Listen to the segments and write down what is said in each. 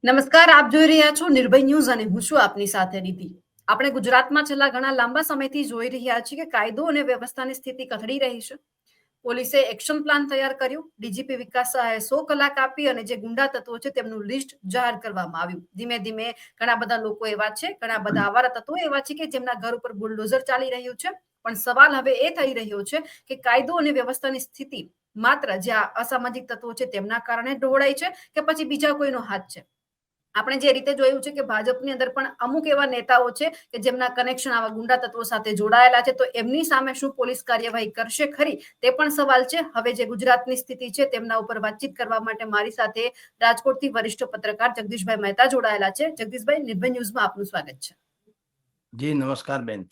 નમસ્કાર, આપ જોઈ રહ્યા છો નિર્ભય ન્યૂઝ અને હું છું આપની સાથે નિધિ. આપણે ગુજરાતમાં છેલ્લા ઘણા લાંબા સમયથી જોઈ રહ્યા છીએ કે કાયદો અને વ્યવસ્થાની સ્થિતિ કથળી રહી છે. પોલીસે એક્શન પ્લાન તૈયાર કર્યું, ડીજીપી વિકાસ સહાયે 100 કલાક આપી અને જે ગુંડા તત્વો છે તેમનું લિસ્ટ જાહેર કરવામાં આવ્યું. ધીમે ધીમે ઘણા બધા લોકો એવા છે, ઘણા બધા આવારા તત્વો એવા છે કે જેમના ઘર ઉપર બુલડોઝર ચાલી રહ્યું છે. પણ સવાલ હવે એ થઈ રહ્યો છે કે કાયદો અને વ્યવસ્થાની સ્થિતિ માત્ર જે અસામાજિક તત્વો છે તેમના કારણે ઢોળાય છે કે પછી બીજા કોઈનો હાથ છે. આપણે જે રીતે જોયું છે કે ભાજપની અંદર પણ અમુક એવા નેતાઓ છે કે જેમના કનેક્શન આવા ગુંડા તત્વો સાથે જોડાયેલા છે, તો એમની સામે શું પોલીસ કાર્યવાહી કરશે ખરી, તે પણ સવાલ છે. હવે જે ગુજરાતની સ્થિતિ છે તેમના ઉપર વાતચીત કરવા માટે મારી સાથે રાજકોટથી વરિષ્ઠ પત્રકાર જગદીશભાઈ મહેતા જોડાયેલા છે. જગદીશભાઈ, નિર્ભય ન્યૂઝમાં આપનું સ્વાગત છે. જી નમસ્કાર બેન.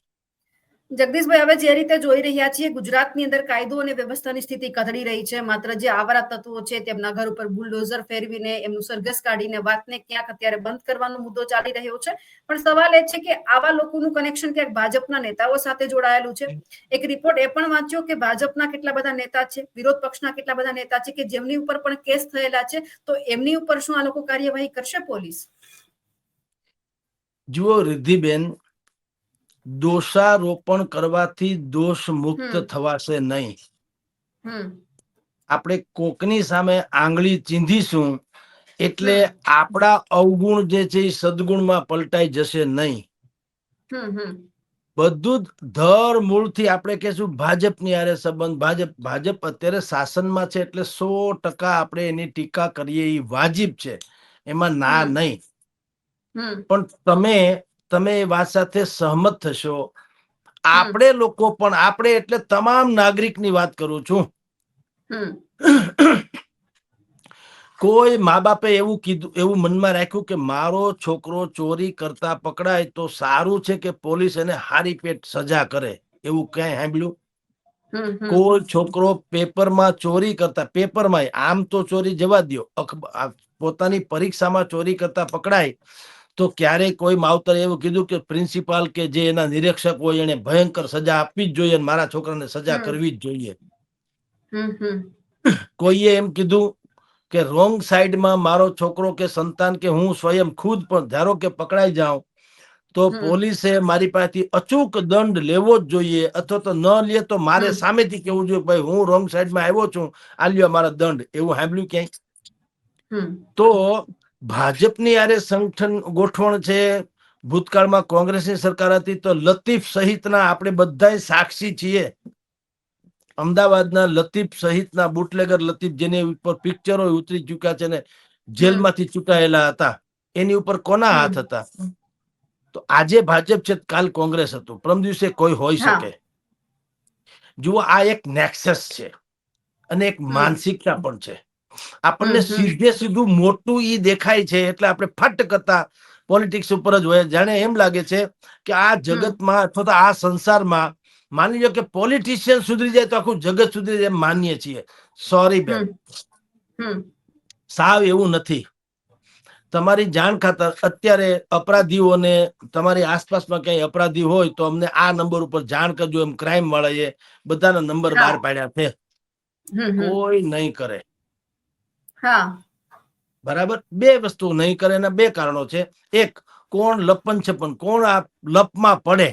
જગદીશભાઈ, હવે જે રીતે જોઈ રહ્યા છીએ ગુજરાતની અંદર કાયદો અને વ્યવસ્થાની સ્થિતિ કથળી રહી છે. માત્ર જે આવારા તત્વો છે તેમના ઘર ઉપર બુલડોઝર ફેરવીને એમનું સરઘસ કાઢીને વાતને ક્યાંક અત્યારે બંધ કરવાનો મુદ્દો ચાલી રહ્યો છે. પણ સવાલ એ છે કે આવા લોકોનું કનેક્શન ક્યાંક ભાજપના નેતાઓ સાથે જોડાયેલું છે. એક રિપોર્ટ એ પણ વાંચ્યો કે ભાજપના કેટલા બધા નેતા છે, વિરોધ પક્ષના કેટલા બધા નેતા છે કે જેમની ઉપર પણ કેસ થયેલા છે, તો એમની ઉપર શું આ લોકો કાર્યવાહી કરશે પોલીસ? જુઓ રિદ્ધિબેન, દોષારોપણ કરવાથી દોષ મુક્ત થવાશે નહીં. આપણે કોકની સામે આંગળી ચીંધીશું એટલે આપણા અવગુણ જે છે એ સદગુણમાં પલટાઈ જશે નહીં. બધું જ ધર મૂળથી આપણે કહેશું ભાજપની હારે સંબંધ, ભાજપ અત્યારે શાસનમાં છે એટલે 100% આપણે એની ટીકા કરીએ એ વાજિબ છે, એમાં ના નહીં. પણ તમે એ વાત સાથે સહમત થશો, આપણે લોકો પણ, આપણે એટલે તમામ નાગરિકની વાત કરું છું, કોઈ મા બાપે એવું કીધું, એવું મનમાં રાખ્યું કે મારો છોકરો ચોરી કરતા પકડાય તો સારું છે કે પોલીસ એને હારી પેટ સજા કરે, એવું ક્યાંય સાંભળ્યું? કોઈ છોકરો પેપરમાં ચોરી કરતા, પેપરમાં આમ તો ચોરી જવા દ્યો, પોતાની પરીક્ષામાં ચોરી કરતા પકડાય તો ક્યારેય કોઈ માવતરે એવું કીધું કે પ્રિન્સિપાલ કે જે એના નિરીક્ષક હોય એને ભયંકર સજા આપવી જ જોઈએ, મારા છોકરાને સજા કરવી જ જોઈએ? કોઈએ એમ કીધું કે રોંગ સાઈડમાં મારો છોકરો કે સંતાન કે હું સ્વયં ખુદ પણ ધારો કે પકડાઈ જાઉં તો પોલીસે મારી પાસેથી અચૂક દંડ લેવો જ જોઈએ, અથવા તો ન લે તો મારે સામેથી કેવું જોઈએ ભાઈ હું રોંગ સાઈડમાં આવ્યો છું, આ લ્યો મારા દંડ. એવું સાંભળ્યું ક્યાંય? તો ભાજપની આરે સંગઠન ગોઠવણ છે. ભૂતકાળમાં કોંગ્રેસની સરકાર હતી તો લતીફ સહિતના આપણે બધા સાક્ષી છીએ. અમદાવાદના લતીફ સહિતના બુટલેગર લતીફ, જેની ઉપર પિક્ચરો ઉતરી ચુક્યા છે ને જેલમાંથી ચૂંટાયેલા હતા, એની ઉપર કોના હાથ હતા? તો આજે ભાજપ છે, કાલ કોંગ્રેસ હતું, પરમ દિવસે કોઈ હોઈ શકે. જુઓ, આ એક નેક્સસ છે અને એક માનસિકતા પણ છે. આપણને સીધે સીધું મોટું ઈ દેખાય છે એટલે આપણે ફટ કરતા પોલિટિક્સ ઉપર જ હોય. જાણે એમ લાગે છે કે આ જગતમાં અથવા તો આ સંસારમાં માની લો કે પોલિટિશિયન સુધરી જાય તો આખું જગત સુધરી જાય માનીએ છીએ. સોરી બેન, સાવ એવું નથી. તમારી જાણ ખાતર અત્યારે અપરાધીઓને, તમારી આસપાસમાં ક્યાંય અપરાધી હોય તો અમને આ નંબર ઉપર જાણ કરજો, એમ ક્રાઇમ વાળાએ બધાના નંબર બહાર પાડ્યા છે. કોઈ નહીં કરે. બરાબર? બે વસ્તુ નહીં કરે એના બે કારણો છે. એક, કોણ લપન છપન, કોણ આ લપમાં પડે.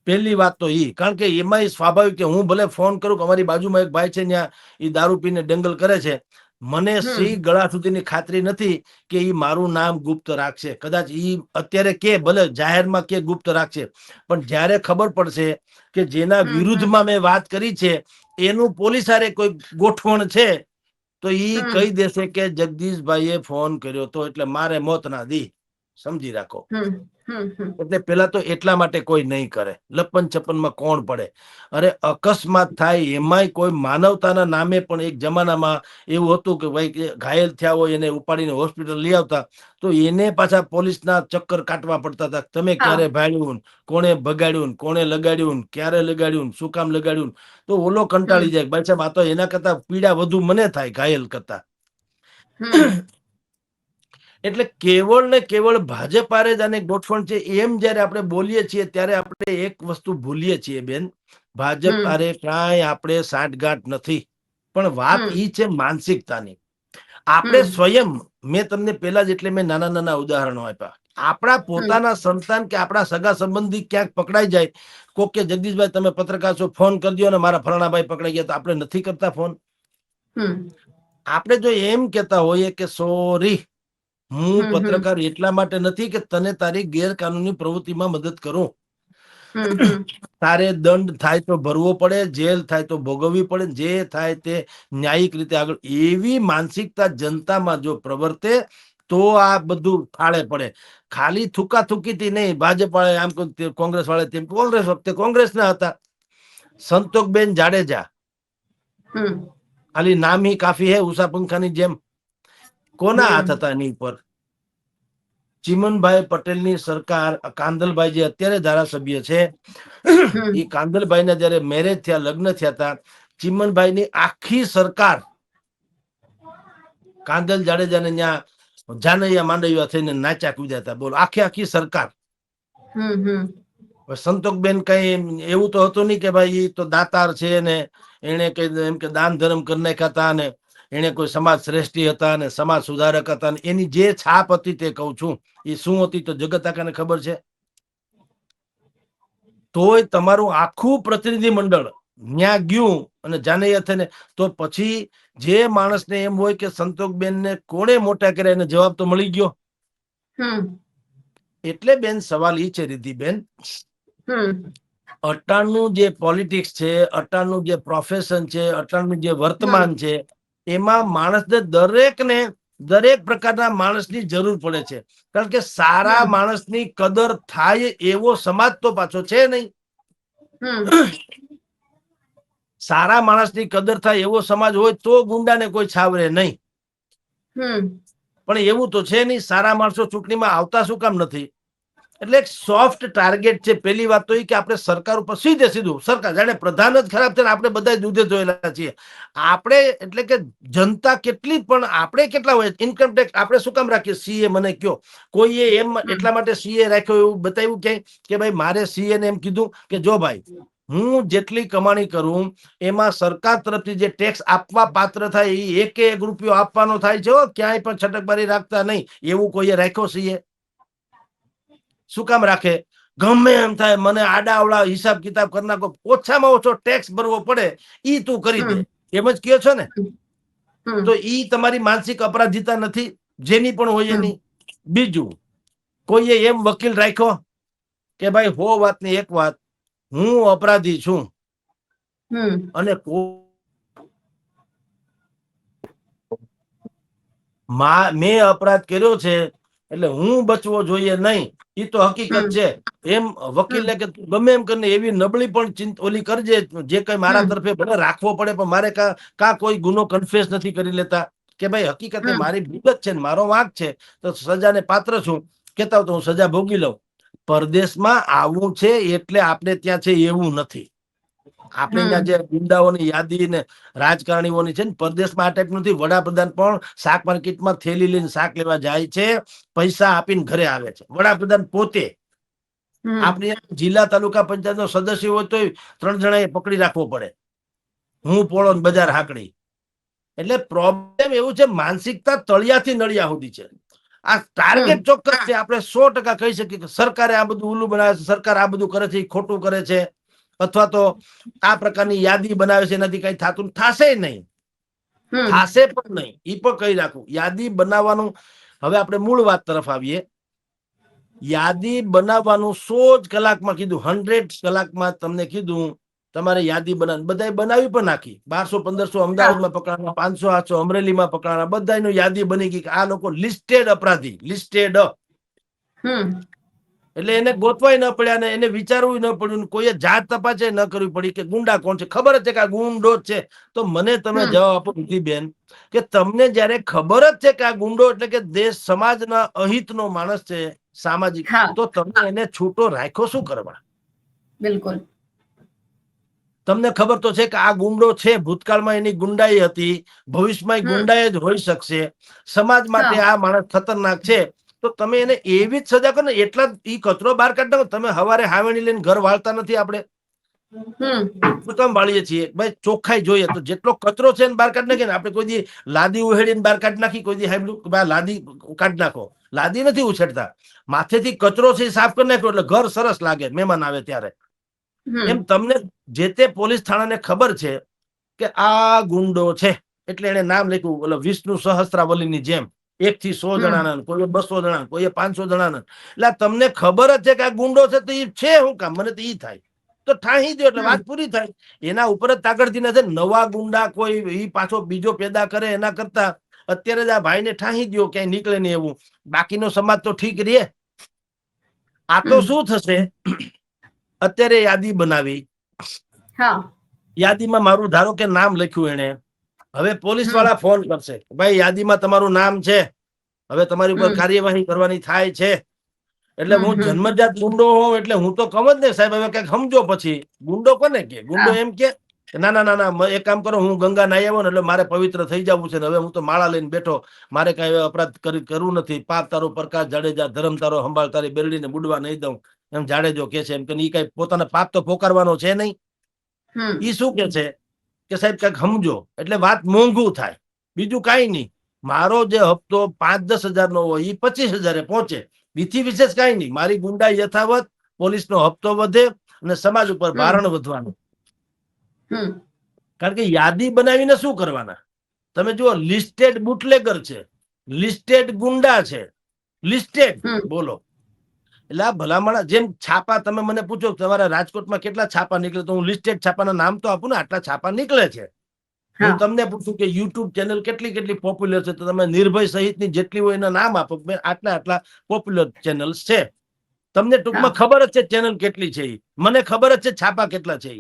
પહેલી વાત તો ઈ, કારણ કે એમાં સ્વાભાવિક કે હું ભલે ફોન કરું કે અમારી બાજુમાં એક ભાઈ છે ત્યાં એ દારૂ પીને દંગલ કરે છે, મને સી ગળા સુધીની ખાતરી નથી કે ઈ મારું નામ ગુપ્ત રાખશે. કદાચ ઈ અત્યારે કે ભલે જાહેરમાં કે ગુપ્ત રાખશે, પણ જ્યારે ખબર પડશે કે જેના વિરુદ્ધમાં મેં વાત કરી છે એનું પોલીસ હારે કોઈ ગોઠવણ છે તો ઈ કહી દેશે કે જગદીશભાઈએ ફોન કર્યો તો એટલે મારે મોત ના દી. સમજી રાખો. એટલે પેલા તો એટલા માટે કોઈ નહીં કરે. લપન છપનમાં કોણ પડે? અરે અકસ્માત થાય એમાંય કોઈ માનવતાના નામે પણ એક જમાનામાં એવું હતું કે ભાઈ ઘાયલ થયા હોય એને ઉપાડીને હોસ્પિટલ લઈ આવતા તો એને પાછા પોલીસના ચક્કર કાટવા પડતા હતા. તમે ક્યારે ભાડ્યું, કોણે ભગાડ્યું, કોણે લગાડ્યું, ક્યારે લગાડ્યું, શું કામ લગાડ્યું? તો ઓલો કંટાળી જાય, ભાઈ સાહેબ આ તો એના કરતા પીડા વધુ મને થાય ઘાયલ કરતા. એટલે કેવળ ને કેવળ ભાજપ આરે જ આને ગોઠવણ છે એમ જયારે આપણે બોલીએ છીએ ત્યારે આપણે એક વસ્તુ ભૂલીએ છીએ બેન, ભાજપ આરે કાંઈ આપણે સાંઠગાંઠ નથી, પણ વાત ઈ છે માનસિકતાની. આપણે સ્વયં, મેં તમને પેલા જ એટલે મેં નાના નાના ઉદાહરણો આપ્યા, આપણા પોતાના સંતાન કે આપણા સગા સંબંધી ક્યાંક પકડાઈ જાય, કોક કે જગદીશભાઈ તમે પત્રકાર છો, ફોન કરી દો ને મારા ફલાણાભાઈ પકડાઈ ગયા, તો આપણે નથી કરતા ફોન? આપણે જો એમ કેતા હોઈએ કે સોરી, હું પત્રકાર એટલા માટે નથી કે તને તારી ગેરકાનૂની પ્રવૃત્તિમાં મદદ કરું, તારે દંડ થાય તો ભરવો પડે, જેલ થાય તો ભોગવવી પડે, જે થાય તે ન્યાયિક રીતે આગળ, એવી માનસિકતા જનતામાં જો પ્રવર્તે તો આ બધું ફાળે પડે. ખાલી થૂકાથૂકીથી નહીં, ભાજપ વાળા આમ, કોંગ્રેસ વાળા તેમ, કોંગ્રેસ વખતે કોંગ્રેસના હતા સંતોકબેન જાડેજા, ખાલી નામ હી કાફી હે, ઉષા પંખાની જેમ. કોના હાથ હતા એની ઉપર? ચીમનભાઈ પટેલની સરકાર, કાંદલભાઈ જે અત્યારે ધારાસભ્ય છે, એ કાંદલભાઈ ના જયારે મેરેજ થયા, લગ્ન થયા હતા, ચીમનભાઈની આખી સરકાર કાંદલ જાડેજાને ત્યાં જાનૈયા માંડૈયા થઈને નાચ્યા કૂદ્યા હતા, બોલો, આખી સરકાર. સંતોકબેન કઈ એવું તો હતું નહીં કે ભાઈ એ તો દાતાર છે ને એને કઈ એમ કે દાન ધર્મ કરી નાખ્યા હતા ને એને કોઈ સમાજ શ્રેષ્ઠી હતા ને સમાજ સુધારક હતા, ને એની જે છાપ હતી તે કહું છું, એ શું હતી તો જગત આખાને ખબર છે. તોય તમારું આખું પ્રતિનિધિ મંડળ ન્યા ગયું અને જાનૈયા થઈને, તો પછી જે માણસને એમ હોય કે સંતોકબેન ને કોણે મોટા કર્યા, એને જવાબ તો મળી ગયો. એટલે બેન સવાલ એ છે રિદ્ધિબેન, અટાણનું જે પોલિટિક્સ છે, અટાણનું જે પ્રોફેશન છે, અટાણનું જે વર્તમાન છે, એમાં માણસને દરેક પ્રકારના માણસની જરૂર પડે છે. કારણ કે સારા માણસની કદર થાય એવો સમાજ તો પાછો છે નહીં. સારા માણસની કદર થાય એવો સમાજ હોય તો ગુંડાને કોઈ છાવરે નહીં. પણ એવું તો છે નહીં. સારા માણસો ચૂંટણીમાં આવતા શું કામ નથી? એટલે એક સોફ્ટ ટાર્ગેટ છે. પેલી વાત તો એ કે આપણે સરકાર ઉપર સીધું સરકાર, જાણે પ્રધાન જ ખરાબ છે ને આપણે બધા દૂધે ધોયેલા છીએ. આપણે એટલે કે જનતા કેટલી, પણ આપણે કેટલા હોય? ઇન્કમ ટેક્સ આપણે શું કામ રાખીએ? સીએ મને કયો, કોઈએ એમ એટલા માટે સીએ રાખ્યો એવું બતાવ્યું કે ભાઈ મારે સીએ ને એમ કીધું કે જો ભાઈ હું જેટલી કમાણી કરું એમાં સરકાર તરફથી જે ટેક્સ આપવા પાત્ર થાય એ એક રૂપિયો આપવાનો થાય છે, ક્યાંય પણ છટકબારી રાખતા નહીં, એવું કોઈએ રાખ્યો સીએ? શું કામ રાખે? ગમે એમ થાય મને આડાવડા હિસાબ કિતાબ કરી નાખો, ઓછામાં ઓછો ટેક્સ ભરવો પડે ઈ તું કરી દે, એમ જ કહો છો ને? તો ઈ તમારી માનસિક અપરાધિતા નથી, જેની પણ હોય એની. બીજું, કોઈએ એમ વકીલ રાખ્યો કે ભાઈ 100 વાતની એક વાત, હું અપરાધી છું અને મેં અપરાધ કર્યો છે એટલે હું બચવો જોઈએ નહીં, એ તો હકીકત છે. એમ વકીલને કે ગમે એમ કરીને એવી નબળી પણ ઓલી કરજે, જે કઈ મારા તરફે ભલે રાખવો પડે, પણ મારે કા કોઈ ગુનો કન્ફેસ નથી કરી લેતા કે ભાઈ હકીકતે મારી વિગત છે ને મારો વાંક છે તો સજાને પાત્ર છું, કેતા તો હું સજા ભોગી લઉં. પરદેશમાં આવું છે એટલે આપણે ત્યાં છે એવું નથી. આપણે ત્યાં જે ગુંડાઓની યાદી ને રાજકારણીઓની છે ને, પરદેશમાં આ ટાઈપ નથી. વડાપ્રધાન પણ શાક માર્કેટમાં થેલી લઈને શાક લેવા જાય છે, પૈસા આપીને ઘરે આવે છે, વડાપ્રધાન પોતે. આપણે જિલ્લા તાલુકા પંચાયત નો સદસ્ય હોય તો 3 જણાએ પકડી રાખવો પડે, હું પોળો બજાર હાકડી. એટલે પ્રોબ્લેમ એવું છે, માનસિકતા તળિયાથી નળિયા સુધી છે. આ ટાર્ગેટ ચોક્કસ છે. આપણે 100% કહી શકીએ કે સરકારે આ બધું ઉલ્લું બનાવે છે, સરકાર આ બધું કરે છે, ખોટું કરે છે, અથવા તો આ પ્રકારની યાદી બનાવે છે, એનાથી કઈ થતું થશે નહીં, થશે પણ નહીં. એ પણ કહી રાખું, યાદી બનાવવાનું. હવે આપણે મૂળ વાત તરફ આવીએ. યાદી બનાવવાનું 100 જ કલાકમાં કીધું, 100 કલાકમાં તમને કીધું તમારે યાદી બનાવી, બધા બનાવી પણ નાખી. 1200-1500 અમદાવાદમાં પકડાણા, 500-800 અમરેલીમાં પકડાણા, બધાની યાદી બની ગઈ કે આ લોકો લિસ્ટેડ અપરાધી, લિસ્ટેડ. એટલે એને ગોતવાય ન પડ્યા ને એને વિચારવું ન પડ્યું, કોઈએ જાત તપાસે ન કરવી પડી કે ગુંડા કોણ છે. ખબર જ છે કે આ ગુંડો જ છે. તો મને તમે જવાબ આપો બેન કે તમને જયારે ખબર જ છે કે આ ગુંડો એટલે કે દેશ સમાજના અહિતનો માણસ છે, સામાજિક, તો તમે એને છૂટો રાખ્યો શું કરવા? બિલકુલ. તમને ખબર તો છે કે આ ગુંડો છે, ભૂતકાળમાં એની ગુંડાઈ હતી, ભવિષ્યમાં ગુંડાઈ જ હોઈ શકશે, સમાજ માટે આ માણસ ખતરનાક છે, તો તમે એને એવી જ સજા કરો ને. એટલા ઈ કચરો બહાર કાઢી નાખો. તમે હવારે હાવેણી લઈને ઘર વાળતા નથી આપણે? હમ કામ વાળીએ છીએ ભાઈ, ચોખ્ખાઈ જોઈએ તો જેટલો કચરો છે ને બહાર કાઢી નાખીએ ને. આપણે કોઈ દી લાદી ઉહેડીને બહાર કાઢી નાખી, કોઈ દી સાહેબ લાદી કાઢી નાખો, લાદી નથી ઉછેડતા, માથેથી કચરો છે સાફ કરી નાખ્યો એટલે ઘર સરસ લાગે મહેમાન આવે ત્યારે. એમ તમને જે તે પોલીસ થાણાને ખબર છે કે આ ગુંડો છે એટલે એને નામ લખ્યું ઓલો વિષ્ણુ સહસ્ત્રાવલીની જેમ 1 થી 100 જણાના, કોઈ 200 જણા, કોઈ 500 જણાના. એટલે તમને ખબર જ છે કે આ ગુંડો છે તો એ છે શું કામ, મને તો ઈ થાય તો ઠાહી દો એટલે વાત પૂરી થાય. એના ઉપર જ તાકડથી નથી. નવા ગુંડા કોઈ ઈ પાછો બીજો પેદા કરે એના કરતા અત્યારે જ આ ભાઈને ઠાહી દો, ક્યાંય નીકળે નહીં એવું. બાકીનો સમાજ તો ઠીક રે. આ તો શું થશે, અત્યારે યાદી બનાવી, યાદીમાં મારું ધારો કે નામ લખ્યું એને, હવે પોલીસ વાળા ફોન કરશે, ભાઈ યાદીમાં તમારું નામ છે, હવે તમારી ઉપર કાર્યવાહી કરવાની થાય છે. એટલે હું જન્મજાત ગુંડો હોઉં એટલે હું તો કમ જ ને સાહેબ, હવે કઈક સમજો. પછી ગુંડો કોને કે? ગુંડો એમ કે ના ના ના ના, એક કામ કરો, હું ગંગા નાઈ આવ્યો ને એટલે મારે પવિત્ર થઈ જવું છે ને હવે હું તો માળા લઈને બેઠો, મારે કઈ અપરાધ કરવું નથી. પાપ તારો પ્રકાશ જાડેજા, ધર્મ તારો સંભાળ, તારી બેરડીને બુડવા નહીં દઉં, એમ જાડેજો કે છે. એમ કે ઈ કઈ પોતાના પાપ તો પોકારવાનો છે નહીં. ઈ શું કે છે કે સાહેબ કઈક સમજો, એટલે વાત મોંઘું થાય, બીજું કઈ નહીં. મારો જે હપ્તો 5-10 હજાર નો હોય એ 25,000 પહોંચે, બીથી વિશેષ કઈ નહીં. મારી ગુંડાઈ યથાવત, પોલીસનો હપ્તો વધે અને સમાજ ઉપર ભારણ વધવાનું. કારણ કે યાદી બનાવીને શું કરવાના? તમે જુઓ, લિસ્ટેડ બુટલેગર છે, લિસ્ટેડ ગુંડા છે, લિસ્ટેડ, બોલો. એટલે આ ભલામણ જેમ છાપા, તમે મને પૂછો તમારા રાજકોટમાં કેટલા છાપા નીકળે, તો હું લિસ્ટેડ છાપાના નામ તો આપું ને, આટલા છાપા નીકળે છે. હું તમને પૂછું કે યુટ્યુબ ચેનલ કેટલી પોપ્યુલર છે, તો તમે નિર્ભય સહિતની જેટલી હોય એના નામ આપો, આટલા પોપ્યુલર ચેનલ્સ છે. તમને ટૂંકમાં ખબર જ છે ચેનલ કેટલી છે, મને ખબર જ છે છાપા કેટલા છે.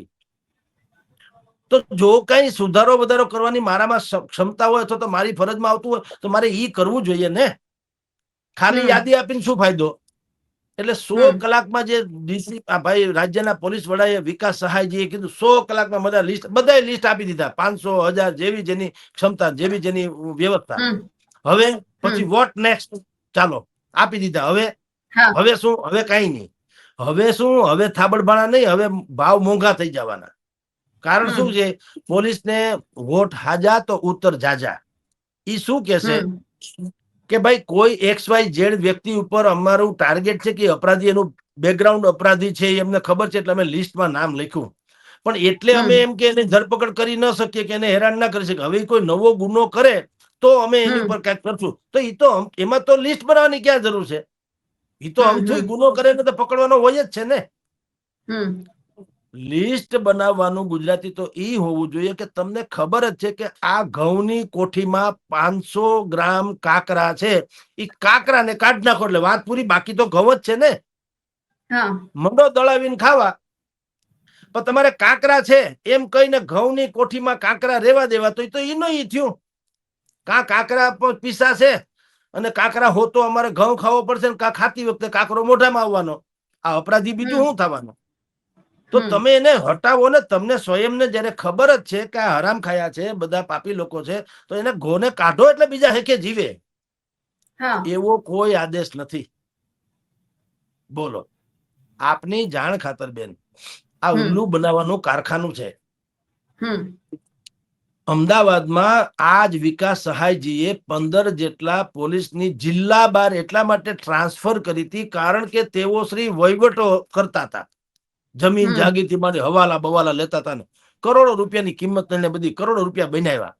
તો જો કઈ સુધારો વધારો કરવાની મારામાં ક્ષમતા હોય અથવા તો મારી ફરજમાં આવતું હોય તો મારે ઈ કરવું જોઈએ ને. ખાલી યાદી આપીને શું ફાયદો? એટલે 100 કલાકમાં જે ડીસી ભાઈ રાજ્યના પોલીસ વડાએ વિકાસ સહાયજીએ કીધું 100 કલાકમાં બધા લિસ્ટ આપી દીધા, 500 1000 જેવી જેની ક્ષમતા, જેવી જેની વ્યવસ્થા. હવે પછી વોટ નેક્સ્ટ, ચાલો આપી દીધા. હવે શું? હવે કઈ નહીં. હવે શું? હવે થાબડબાણા નહીં, હવે ભાવ મોંઘા થઈ જવાના. કારણ શું છે? પોલીસને વોટ હાજા તો ઉત્તર જાજા. ઈ શું કે છે કે ભાઈ કોઈ XYZ વ્યક્તિ ઉપર અમારું ટાર્ગેટ છે કે અપરાધી, એનું બેકગ્રાઉન્ડ અપરાધી છે, એમને ખબર છે એટલે અમે લિસ્ટમાં નામ લખ્યું. પણ એટલે અમે એમ કે એને ધરપકડ કરી ન શકીએ કે એને હેરાન ના કરી શકીએ. હવે કોઈ નવો ગુનો કરે તો અમે એની ઉપર કઈક કરશું. તો એ તો એમાં તો લિસ્ટ બનાવવાની ક્યાં જરૂર છે? એ તો આમ ગુનો કરે ને તો પકડવાનો હોય જ છે ને. લિસ્ટ બનાવવાનું ગુજરાતી તો ઈ હોવું જોઈએ કે તમને ખબર જ છે કે આ ઘઉંની કોઠીમાં 500 ગ્રામ કાકરા છે, એ કાકરાને કાઢી નાખો એટલે વાત પૂરી. બાકી તો ઘઉં જ છે ને. મંડો દળાવીને ખાવા, પણ તમારે કાકરા છે એમ કહીને ઘઉંની કોઠીમાં કાકરા રેવા દેવા, તો ઈ ઈ થયું. કાકરા પીસા છે અને કાકરા હોતો અમારે ઘઉં ખાવો પડશે ને ખાતી વખતે કાકરો મોઢામાં આવવાનો. આ અપરાધી બીજું શું થવાનું? તો તમે એને હટાવો ને. તમને સ્વયંને જયારે ખબર જ છે કે આ હરામ ખાયા છે, બધા પાપી લોકો છે, તો એને ઘોને કાઢો એટલે બીજા હેકે જીવે. એવો કોઈ આદેશ નથી. બોલો, આપની જાણ ખાતર બેન, આ ઉલ્લુ બનાવવાનું કારખાનું છે. અમદાવાદમાં આજ વિકાસ સહાયજીએ 15 જેટલા પોલીસની જિલ્લા બાર એટલા માટે ટ્રાન્સફર કરી હતી કારણ કે તેઓ શ્રી વહીવટો કરતા હતા. જમીન જાગીરથી માંડી હવાલા બવાલા લેતા હતા ને કરોડો રૂપિયાની કિંમત ને બધી કરોડો રૂપિયા બનાવ્યા.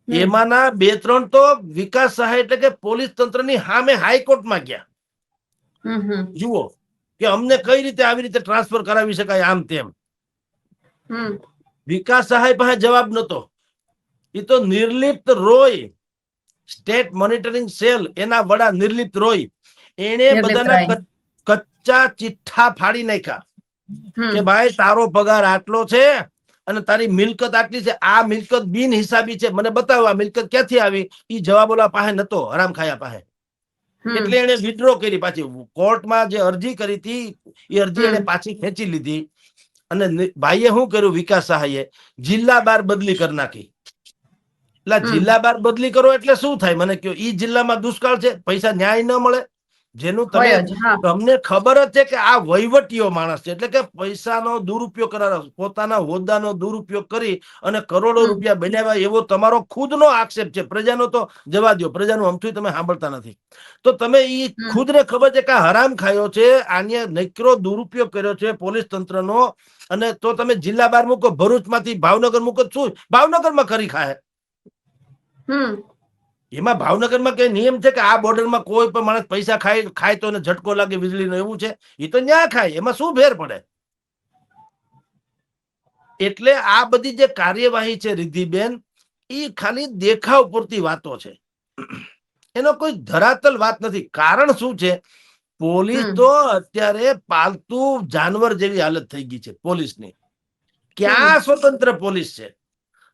એમાંના 2-3 તો વિકાસ સહાય એટલે કે પોલીસ તંત્રની સામે હાઈકોર્ટમાં ગયા. જુઓ કે અમને કઈ રીતે આવી રીતે ટ્રાન્સફર કરાવી શકાય, આમ તેમ. વિકાસ સહાય પાસે જવાબ નતો. એ તો Nirlipt Roy, state monitoring cell, એના વડા નિર્લિપ્ત રોય, એને બધાના કચ્ચા ચિઠ્ઠા ફાડી નાખ્યા કે ભાઈ તારો પગાર આટલો છે અને તારી મિલકત આટલી છે, આ મિલકત બિન હિસાબી છે, મને બતાવો આ મિલકત ક્યાંથી આવી. ઈ જવાબ ઓલા પાસે નતો, હરામ ખાયા પાસે. એટલે એને વિડ્રો કરી. પાછી કોર્ટમાં જે અરજી કરી હતી એ અરજી એને પાછી ખેંચી લીધી. અને ભાઈએ શું કર્યું, વિકાસ સહાયે જિલ્લા બાર બદલી કરી નાખી. એટલે જિલ્લા બાર બદલી કરો એટલે શું થાય મને કહો? ઈ જિલ્લામાં દુષ્કાળ છે, પૈસા ન્યાય ન મળે. જેનું હોય તમે જ. હા. તમને ખબર જ છે કે આ વહીવટીયો માણસ છે, એટલે કે પૈસાનો દુરુપયોગ કરવાનો, પોતાના હોદ્દાનો દુરુપયોગ કરી અને કરોડો હમ. રૂપિયા બનાવ્યા એવો તમારો ખુદનો આક્ષેપ છે. પ્રજાનો તો જવા દો, પ્રજાનું અમથું તમે સાંભળતા નથી. તો તમે ઈ હમ. ખુદને ખબર છે કે આ હરામ ખાયો છે, આને નકરો દુરુપયોગ કર્યો છે પોલીસ તંત્રનો. અને તો તમે જિલ્લા બહાર મૂકો, ભરૂચમાંથી ભાવનગર મૂકો, શું ભાવનગરમાં કરી ખાય? હમ. એમાં ભાવનગરમાં કઈ નિયમ છે કે આ બોર્ડરમાં કોઈ પણ માણસ પૈસા ખાય તો એને ઝટકો લાગે વીજળીનો, એવું છે? એ તો ન્યા ખાય, એમાં શું ફેર પડે? એટલે આ બધી જે કાર્યવાહી છે રિદ્ધિબેન, એ ખાલી દેખાવ પૂરતી વાતો છે, એનો કોઈ ધરાતલ વાત નથી. કારણ શું છે? પોલીસ હમ. તો અત્યારે પાલતુ જાનવર જેવી હાલત થઈ ગઈ છે પોલીસની. હમ. ક્યાં સ્વતંત્ર પોલીસ છે?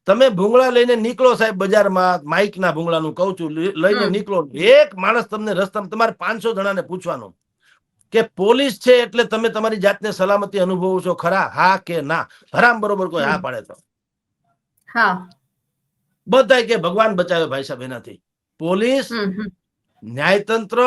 તમે ભૂંગળા લઈને નીકળો સાહેબ બજારમાં, માઇક ના ભૂંગળાનું કહું છું, લઈને હમ. નીકળો, એક માણસ તમને રસ્તામાં, તમારે 500 જણાને પૂછવાનું કે પોલીસ છે એટલે તમે તમારી જાતને સલામતી અનુભવો છો ખરા, હા કે ના? હરામ બરોબર કોઈ હા હમ. પાડે તો હા. બધાય કે ભગવાન બચાવે ભાઈ સાહેબ એનાથી. પોલીસ, હમ. હમ. ન્યાયતંત્ર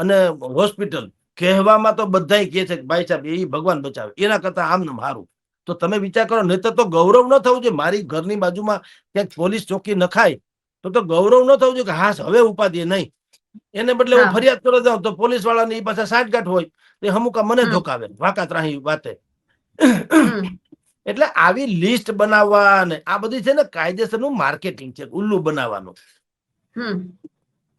અને હોસ્પિટલ કહેવામાં તો બધાય કહે છે કે ભાઈ સાહેબ એ ભગવાન બચાવે, એના કરતા આમ ને હારું. તો તમે વિચાર કરો, નહીતર તો ગૌરવ ન થવું જોઈએ. મારી ઘરની બાજુમાં ક્યાંક પોલીસ ચોકી નખાય તો ગૌરવ ન થવું જોઈએ કે હા હવે ઉપાધિ નહીં. એને બદલે હું હા. ફરિયાદ કરવા જાઉં તો પોલીસ વાળાની એ પાસે સાઠગાંઠ હોય, એ હમુકા મને હમ. ધોકાવે વાકાત્રાહી વાતે. હમ. એટલે આવી લિસ્ટ બનાવવા ને આ બધી છે ને કાયદેસરનું માર્કેટિંગ છે, ઉલ્લુ બનાવવાનું. હમ.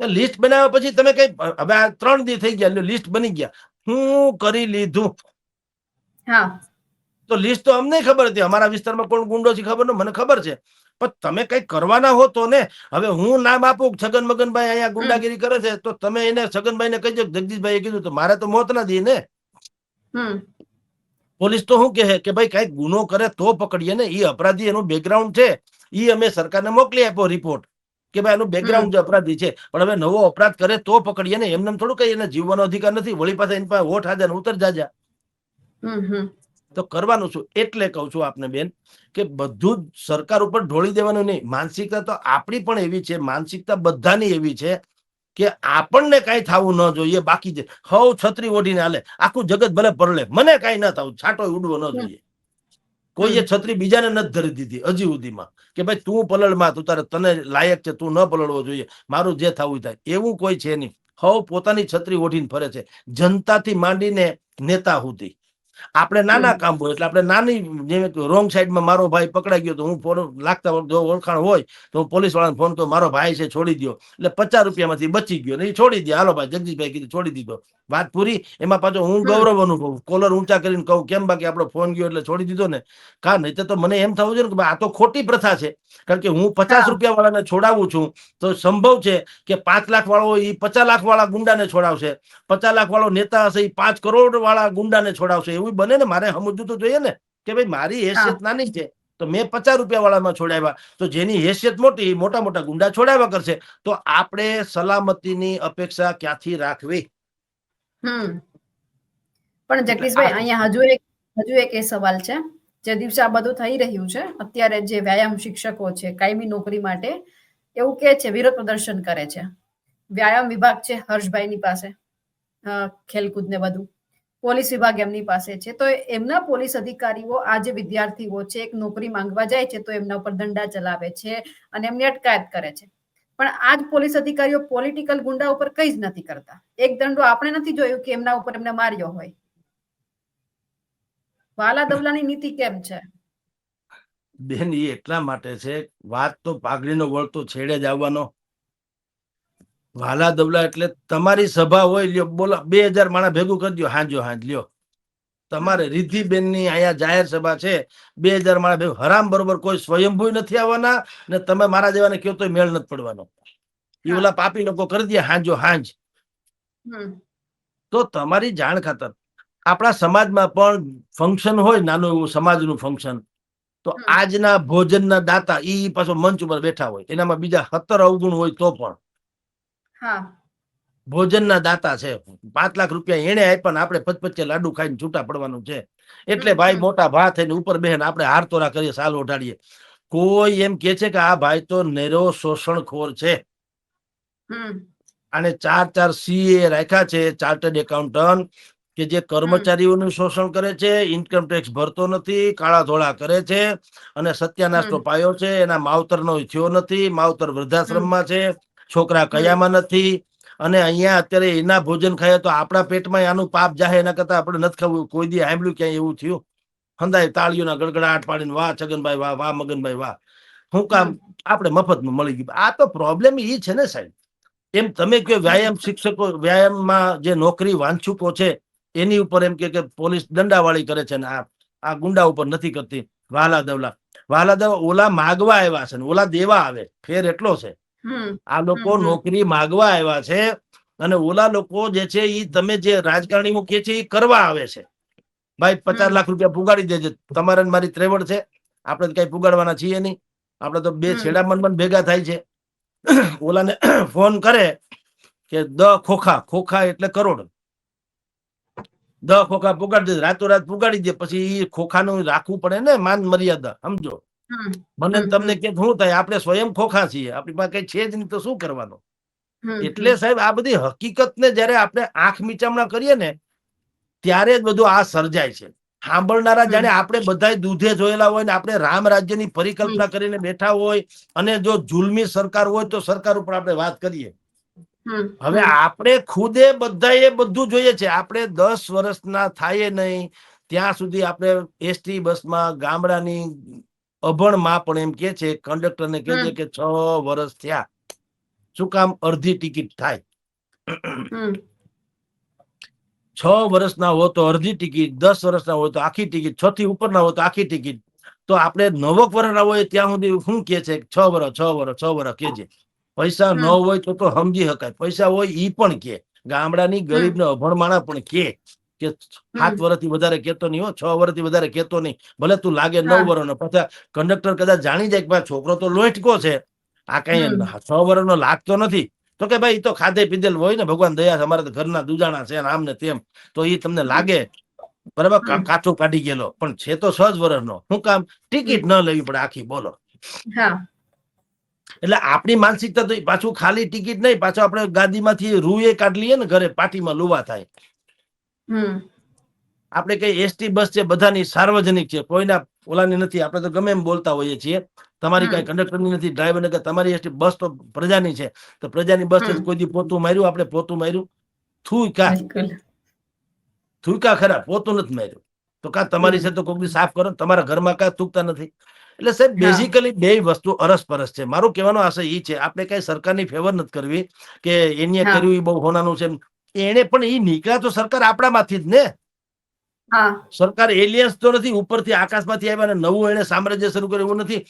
લિસ્ટ બનાવ્યા પછી તમે કઈ, હવે આ 3 દી થઈ ગયા, લિસ્ટ બની ગયા, હું કરી લીધું. હા. તો લિસ્ટ તો અમને ખબર હતી, અમારા વિસ્તારમાં કોણ ગુંડો છે ખબર, મને ખબર છે. પણ તમે કઈ કરવાના હો તો ને. હવે હું નામ આપું છગન મગનભાઈ અહીંયા હમ. ગુંડાગીરી કરે છે, તો તમે એને છગનભાઈ ને કહી દો જગદીશભાઈ કીધું, તો મારે તો મોત ના દી ને. હમ. પોલીસ તો શું કહે કે ભાઈ કઈક ગુનો કરે તો પકડીએ ને, એ અપરાધી એનું બેકગ્રાઉન્ડ છે, એ અમે સરકારને મોકલી આપ્યો રિપોર્ટ કે ભાઈ એનું બેકગ્રાઉન્ડ હમ. અપરાધી છે. પણ હવે નવો અપરાધ કરે તો પકડીએ ને, એમને થોડું કઈ એને જીવવાનો અધિકાર નથી. વળી પાસે એની પાસે વોટ હાજર ઉતર જાજા. હમ. હમ. તો કરવાનું શું? એટલે કહું છું આપને બેન કે બધું જ સરકાર ઉપર ઢોળી દેવાનું નહીં. માનસિકતા તો આપણી પણ એવી છે, માનસિકતા બધાની એવી છે કે આપણને કઈ થવું ન જોઈએ. બાકી છે હવ છત્રી ઓઢીને હાલે, આખું જગત ભલે પરલે, મને કઈ ના થવું, છાંટો ઉડવો ન જોઈએ. કોઈએ હમ. છત્રી બીજાને નથી ધરી દીધી હજી સુધીમાં કે ભાઈ તું પલળમાં, તું તારે તને લાયક છે, તું ન પલળવો જોઈએ, મારું જે થવું થાય. એવું કોઈ છે નહીં. હવ પોતાની છત્રી ઓઢીને ફરે છે, જનતાથી માંડીને નેતા સુધી. આપણે નાના હમ. કામ હોય એટલે આપણે નાની, જેમ રોંગ સાઈડમાં મારો ભાઈ પકડાઈ ગયો તો હું ફોન લાગતા ઓળખાણ હોય તો હું પોલીસ વાળાને ફોન કરું, મારો ભાઈ છે છોડી દો, એટલે 50 રૂપિયામાંથી બચી ગયો ને એ છોડી દે. હાલો ભાઈ, જગદીશભાઈ કીધું છોડી દીધો, વાત પૂરી. એમાં પાછો હું હમ. ગૌરવ અનુભવું, કોલર ઊંચા કરીને કહું કેમ બાકી આપણો ફોન ગયો એટલે છોડી દીધો ને. કા નહીં તો મને એમ થવું જોઈએ ને કે આ તો ખોટી પ્રથા છે. કારણ કે હું 50 હા. રૂપિયા વાળાને છોડાવું છું તો સંભવ છે કે 5 લાખ વાળો એ 50 લાખ વાળા ગુંડાને છોડાવશે, 50 લાખ વાળો નેતા હશે એ 5 કરોડ વાળા ગુંડાને છોડાવશે. એવું બને ને, મારે સમજવું તો જોઈએ ને કે ભાઈ મારી હા. હેસિયત નાની છે તો મેં 50 રૂપિયા વાળામાં છોડાવ્યા, તો જેની હેસિયત મોટી, મોટા મોટા ગુંડા છોડાવ્યા કરશે. તો આપણે સલામતીની અપેક્ષા ક્યાંથી રાખવી? હમ. પણ એટલે આ જગદીશભાઈ, અહીંયા હજુ એક એ સવાલ છે. જે દિવસે આ બધું થઈ રહ્યું છે, અત્યારે જે વ્યાયામ શિક્ષકો છે કાયમી નોકરી માટે એવું કે છે, વિરોધ પ્રદર્શન કરે છે. વ્યાયામ વિભાગ છે હર્ષભાઈની પાસે, ખેલકૂદ ને બધું. પોલીસ વિભાગ એમની પાસે છે. તો એમના પોલીસ અધિકારીઓ આ જે વિદ્યાર્થીઓ છે એક નોકરી માંગવા જાય છે તો એમના ઉપર દંડા ચલાવે છે અને એમની અટકાયત કરે છે. પણ આ જ પોલીસ અધિકારીઓ પોલિટિકલ ગુંડા ઉપર કઈ જ નથી કરતા. એક દંડો આપણે નથી જોયું કે એમના ઉપર એમને માર્યો હોય. વાલા દવલાની નીતિ કેમ છે? બેન એ એટલા માટે છે, વાત તો પાઘડીનો વળતો છેડે જ આવવાનો. વાલા દવલા એટલે તમારી સભા હોય, લ્યો બોલો 2000 માણસ ભેગું કરી દો, હાંજો હાંજ લ્યો. તમારે રિદ્ધિબેનની અહીંયા જાહેર સભા છે, 2000 માણસ ભેગું, હરામ બરોબર કોઈ સ્વયંભૂ નથી આવવાના ને તમે મારા જેવાને કયો તો મેળ નથી પડવાનો. એ હા. ઓલા પાપી લોકો કરી દે હાંજો હાંજ. હમ. તો તમારી જાણ ખાતર આપણા સમાજમાં પણ ફંક્શન હોય, નાનું એવું સમાજનું ફંક્શન, તો હમ. આજના ભોજનના દાતા ઈ પાછો મંચ ઉપર બેઠા હોય, એનામાં બીજા 17 અવગુણ હોય તો પણ હા. ભોજનના દાતા છે. 5 લાખ રૂપિયા એને આપ્યા ને આપણે પચપચે લાડુ ખાઈને છૂટા પડવાનું છે. એટલે હમ. ભાઈ હમ. મોટા ભા થઈને ઉપર બેહેન આપણે હારતોરા કરીએ, સાલ ઓઢાડીએ. કોઈ એમ કે છે કે આ ભાઈ તો નેરો શોષણખોર છે? હમ. અને 4 CA રાખ્યા છે, ચાર્ટર્ડ એકાઉન્ટન્ટ, કે જે કર્મચારીઓનું શોષણ કરે છે, ઇન્કમ ટેક્સ ભરતો નથી, કાળા ધોળા કરે છે અને સત્યાનાશનો પાયો છે. એના માવતરનો થયો નથી, માવતર વૃદ્ધાશ્રમમાં છે, છોકરા કયામાં નથી. અને અહીંયા અત્યારે એના ભોજન ખાય તો આપણા પેટમાં આનું પાપ જાહે, એના કરતા આપણે નથી ખાવું. કોઈ દી સાંભળ્યું ક્યાંય એવું થયું? હંધાય તાળીઓના ગડગડાટ પાડીને વાહ છગનભાઈ વાહ, વાહ મગનભાઈ વાહ. શું કામ? આપણે મફતમાં મળી ગયું. આ તો પ્રોબ્લેમ એ છે ને સાહેબ. એમ તમે કહો વ્યાયામ શિક્ષકો, વ્યાયામમાં જે નોકરી વાંચુકો છે એની ઉપર એમ કે પોલીસ દંડાવાળી કરે છે ને આ ગુંડા ઉપર નથી કરતી. વાલા દવલા ઓલા માગવા આવ્યા છે ને ઓલા દેવા આવે, ફેર એટલો છે. આ લોકો નોકરી માગવા આવ્યા છે અને ઓલા લોકો જે છે એ તમે જે રાજકારણીઓ કે છે એ કરવા આવે છે. ભાઈ 50 લાખ રૂપિયા પુગાડી દેજે, તમારે મારી ત્રેવડ છે, આપણે કઈ પુગાડવાના છીએ નહીં. આપણે તો બે છેડા મન ભેગા થાય છે. ઓલાને ફોન કરે કે ખોખા એટલે કરોડ, 10 ખોખા પુગાડી દે, રાતોરાત પુગાડી દે. પછી ખોખાનું રાખવું પડે ને માન મર્યાદા, સમજો. મને તમને કે શું થાય? આપણે સ્વયં ખોખા છીએ, આપણી પાસે કઈ છે જ નહીં તો શું કરવાનું? એટલે સાહેબ આ બધી હકીકતને જયારે આપણે આંખ મીચામણા કરીએ ને ત્યારે જ બધું આ સર્જાય છે. સાંભળનારા જાણે આપણે બધા દૂધે જોયેલા હોય ને આપણે રામ રાજ્યની પરિકલ્પના કરીને બેઠા હોય અને જો જુલમી સરકાર હોય તો સરકાર ઉપર આપણે વાત કરીએ. હવે આપણે ખુદે બધાએ બધું જોઈએ છે. આપણે 10 વર્ષના થાય નહીં ત્યાં સુધી આપણે એસટી બસમાં ગામડાની અભણમાં પણ એમ કે છે, કંડક્ટરને કે છે કે 6 વર્ષ થયા. શું કામ? અડધી ટિકિટ થાય. 6 વર્ષના હોય તો અડધી ટિકિટ, 10 વર્ષના હોય તો આખી ટિકિટ, 6 થી ઉપરના હોય તો આખી ટિકિટ. તો આપણે 9 વર્ષના હોય ત્યાં સુધી શું કે છે? 6 વર્ષ કે છે. પૈસા ન હોય તો સમજી શકાય, પૈસા હોય ઈ પણ કે. ગામડાની ગરીબ ને અભણ માણસ પણ કે 7 વર્ષથી વધારે કેતો નહીં હો, 6 વર્ષથી વધારે કેતો નહીં. ભલે તું લાગે 9 વર્ષનો. પછી કંડક્ટર કદાચ જાણી જાય કે છોકરો તો લોહીટકો છે, આ કઈ 6 વર્ષનો લાગતો નથી, તો કે ભાઈ તો ખાધે પીધેલ હોય ને, ભગવાન દયા છે, અમારે તો ઘરના દુજાણા છે આમ ને તેમ, તો એ તમને લાગે બરાબર કાચું કાઢી ગયેલો, પણ છે તો 6 વર્ષનો. શું કામ? ટિકિટ ન લેવી પડે આખી, બોલો. એટલે આપણી માનસિકતા તો પાછું ખાલી ટિકિટ નહીં, પાછું આપણે ગાદીમાંથી રૂએ કાઢી લઈએ ને, ઘરે પાટીમાં લુવા થાય. આપણે કઈ એસટી બસ છે બધાની સાર્વજનિક છે, કોઈના ઓલાની નથી. આપણે તો ગમે એમ બોલતા હોઈએ છીએ, તમારી કઈ કંડક્ટરની નથી, ડ્રાઈવર ને, તમારી એસટી બસ તો પ્રજાની છે, તો પ્રજાની બસ છે. કોઈ દી પોતું માર્યું? આપણે પોતું માર્યું? થૂકા ખરા, પોતું નથી માર્યું. તો કા તમારી છે તો કોઈ દી સાફ કરો, તમારા ઘરમાં કા થૂકતા નથી. એટલે સાહેબ બેઝિકલી બે વસ્તુ અરસપરસ છે. મારું કહેવાનો આશય એ છે, આપણે કઈ સરકારની ફેવર નથી કરવી કે એને કર્યું એ બહુ હોનાનું છે. એને પણ એ નીકળ્યા તો સરકાર આપણામાંથી જ ને. સરકાર એલિયન્સ તો નથી, ઉપરથી આકાશમાંથી આવ્યા ને નવું એને સામ્રાજ્ય શરૂ કર્યું એવું નથી.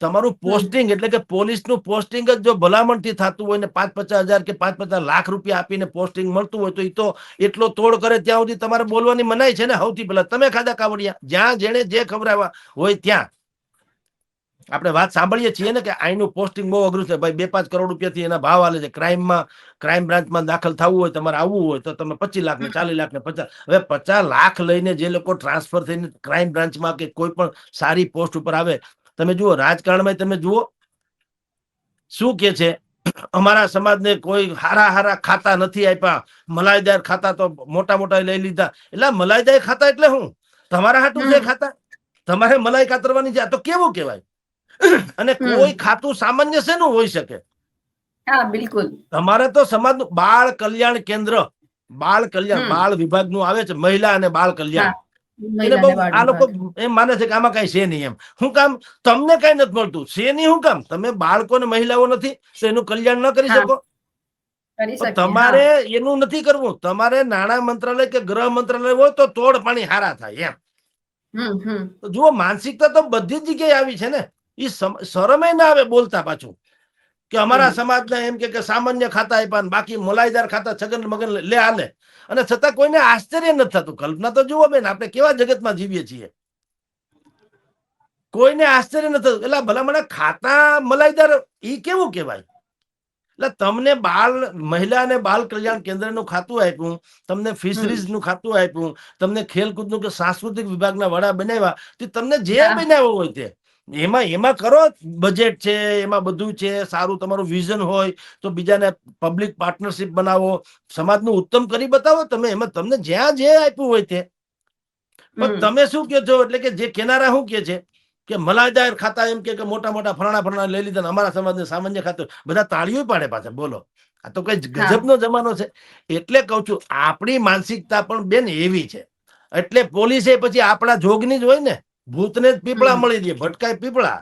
તમારું પોસ્ટિંગ એટલે કે પોલીસનું પોસ્ટિંગ જ જો ભલામણથી થતું હોય ને 5-50 હજાર કે 5-50 લાખ રૂપિયા આપીને પોસ્ટિંગ મળતું હોય તો એ તો એટલો તોડ કરે ત્યાં સુધી તમારે બોલવાની મનાઈ છે ને. સૌથી પહેલા તમે ખાધા કાવડિયા, જ્યાં જેને જે ખવડાવ્યા હોય ત્યાં. આપણે વાત સાંભળીએ છીએ ને કે અહીંનું પોસ્ટિંગ બહુ અઘરું છે ભાઈ, 2-5 કરોડ રૂપિયાથી એના ભાવ આલે છે. ક્રાઇમ બ્રાન્ચમાં દાખલ થવું હોય, તમારે આવવું હોય તો તમે 25 લાખ ને 40 લાખ ને 50. હવે 50 લાખ લઈને જે લોકો ટ્રાન્સફર થઈને ક્રાઇમ બ્રાન્ચમાં કે કોઈ પણ સારી પોસ્ટ ઉપર આવે, તમે જુઓ રાજકારણમાં, તમે જુઓ શું કે છે, અમારા સમાજને કોઈ હારા ખાતા નથી આપ્યા, મલાઈદાર ખાતા તો મોટા લઈ લીધા. એટલે મલાઈદાર ખાતા એટલે શું? તમારા હાટું છે ખાતા? તમારે મલાઈ કાતરવાની છે? તો કેવું કહેવાય? અને કોઈ ખાતું સામાન્ય શેનું હોઈ શકે? બિલકુલ. તમારે તો સમાજનું બાળ કલ્યાણ કેન્દ્ર, બાળ વિભાગનું આવે છે, મહિલા અને બાળ કલ્યાણ. એને બહુ આ લોકો એમ માને છે કે આમાં કઈ છે નહીં એમ. શું કામ? તમને કઈ નથી મળતું છે નહીં? શું કામ? તમે બાળકો ને મહિલાઓ નથી તો એનું કલ્યાણ ન કરી શકો? તમારે એનું નથી કરવું. તમારે નાણાં મંત્રાલય કે ગૃહ મંત્રાલય હોય તો તોડ પાણી હારા થાય એમ. જુઓ, માનસિકતા તો બધી જ જગ્યાએ આવી છે ને. એ શરમે ના આવે બોલતા પાછું કે અમારા સમાજને એમ કે સામાન્ય ખાતા આપ્યા, બાકી મોલાઈદાર ખાતા છગન મગન લે હાલે. અને છતાં કોઈને આશ્ચર્ય નથી થતું. કલ્પના તો જુઓ બેન, આપણે કેવા જગતમાં જીવીએ છીએ. કોઈને આશ્ચર્ય નથી થતું. એટલે ભલામણ ખાતા મલાઈદાર એ કેવું કહેવાય? એટલે તમને મહિલા અને બાળ કલ્યાણ કેન્દ્રનું ખાતું આપ્યું, તમને ફિશરીઝનું ખાતું આપ્યું, તમને ખેલકૂદનું કે સાંસ્કૃતિક વિભાગના વડા બનાવ્યા, તમને જે બનાવ્યો હોય તે એમાં કરો, બજેટ છે, એમાં બધું છે, સારું તમારું વિઝન હોય તો બીજાને પબ્લિક પાર્ટનરશિપ બનાવો, સમાજનું ઉત્તમ કરી બતાવો તમે, એમાં તમને જ્યાં જે આપ્યું હોય તે. પણ તમે શું કહો છો, એટલે કે જે કેનારા શું કે છે કે મલાઈદાર ખાતા એમ કે મોટા મોટા ફરણા લઈ લીધા, અમારા સમાજને સામાન્ય ખાતું, બધા તાળીઓ પાડે પાછા. બોલો, આ તો કઈ ગજબનો જમાનો છે. એટલે કઉ છું, આપણી માનસિકતા પણ બેન એવી છે. એટલે પોલીસે પછી આપણા જોગની જ હોય ને, ભૂતને જ પીપળા મળી દે, ભટકાય પીપળા.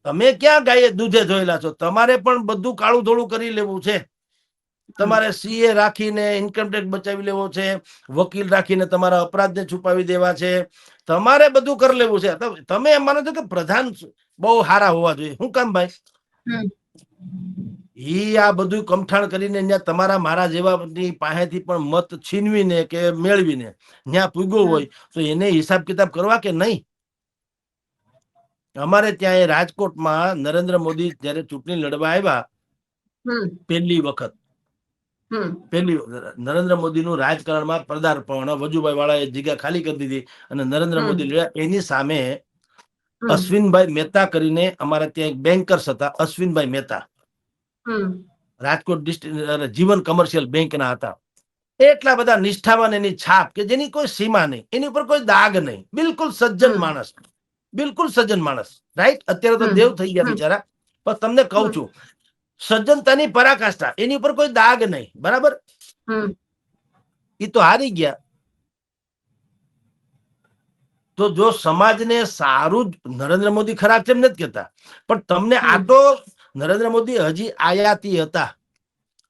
તમે ક્યાં ગાયે દૂધે જોયેલા છો? તમારે પણ બધું કાળું ધોળું કરી લેવું છે. તમારે સીએ રાખીને ઇન્કમટેક્સ બચાવી લેવો છે, વકીલ રાખીને તમારા અપરાધને છુપાવી દેવા છે, તમારે બધું કરી લેવું છે. તમે એમ માનો છો કે પ્રધાન બહુ સારા હોવા જોઈએ? શું કામ ભાઈ? આ બધું કમઠાણ કરીને ત્યાં તમારા મારા જેવાની પાસેથી પણ મત છીનવીને કે મેળવીને ત્યાં પૂગ્યો હોય તો એને હિસાબ કિતાબ કરવા કે નહીં? અમારે ત્યાં એ રાજકોટમાં નરેન્દ્ર મોદી જયારે ચૂંટણી લડવા આવ્યા પહેલી વખત નરેન્દ્ર મોદીનું રાજકારણમાં પદાર્પણ, વજુભાઈ વાળાએ જગ્યા ખાલી કરી દીધી અને નરેન્દ્ર મોદી લડ્યા. એની સામે અશ્વિનભાઈ મહેતા કરીને અમારા ત્યાં એક બેન્કર્સ હતા, અશ્વિનભાઈ મહેતા, રાજકોટ ડિસ્ટ્રિક્ટ જીવન કમર્શિયલ બેંકના હતા. એટલા બધા નિષ્ઠાવાન, એની છાપ કે જેની કોઈ સીમા નહીં, એની ઉપર કોઈ દાગ નહીં, બિલકુલ સજ્જન માણસ, બિલકુલ સજ્જન માણસ. રાઈટ? અત્યારે તો દેવ થઈ ગયા બિચારા, પણ તમને કહું છું, સજ્જનતાની પરાકાષ્ઠા, એની ઉપર કોઈ દાગ નહીં. બરાબર? એ તો હારી ગયા. તો જો સમાજને સારું, નરેન્દ્ર મોદી ખરાબ છે એમ નથી કહેતા, પણ તમને આ તો નરેન્દ્ર મોદી હજી આયાતી હતા,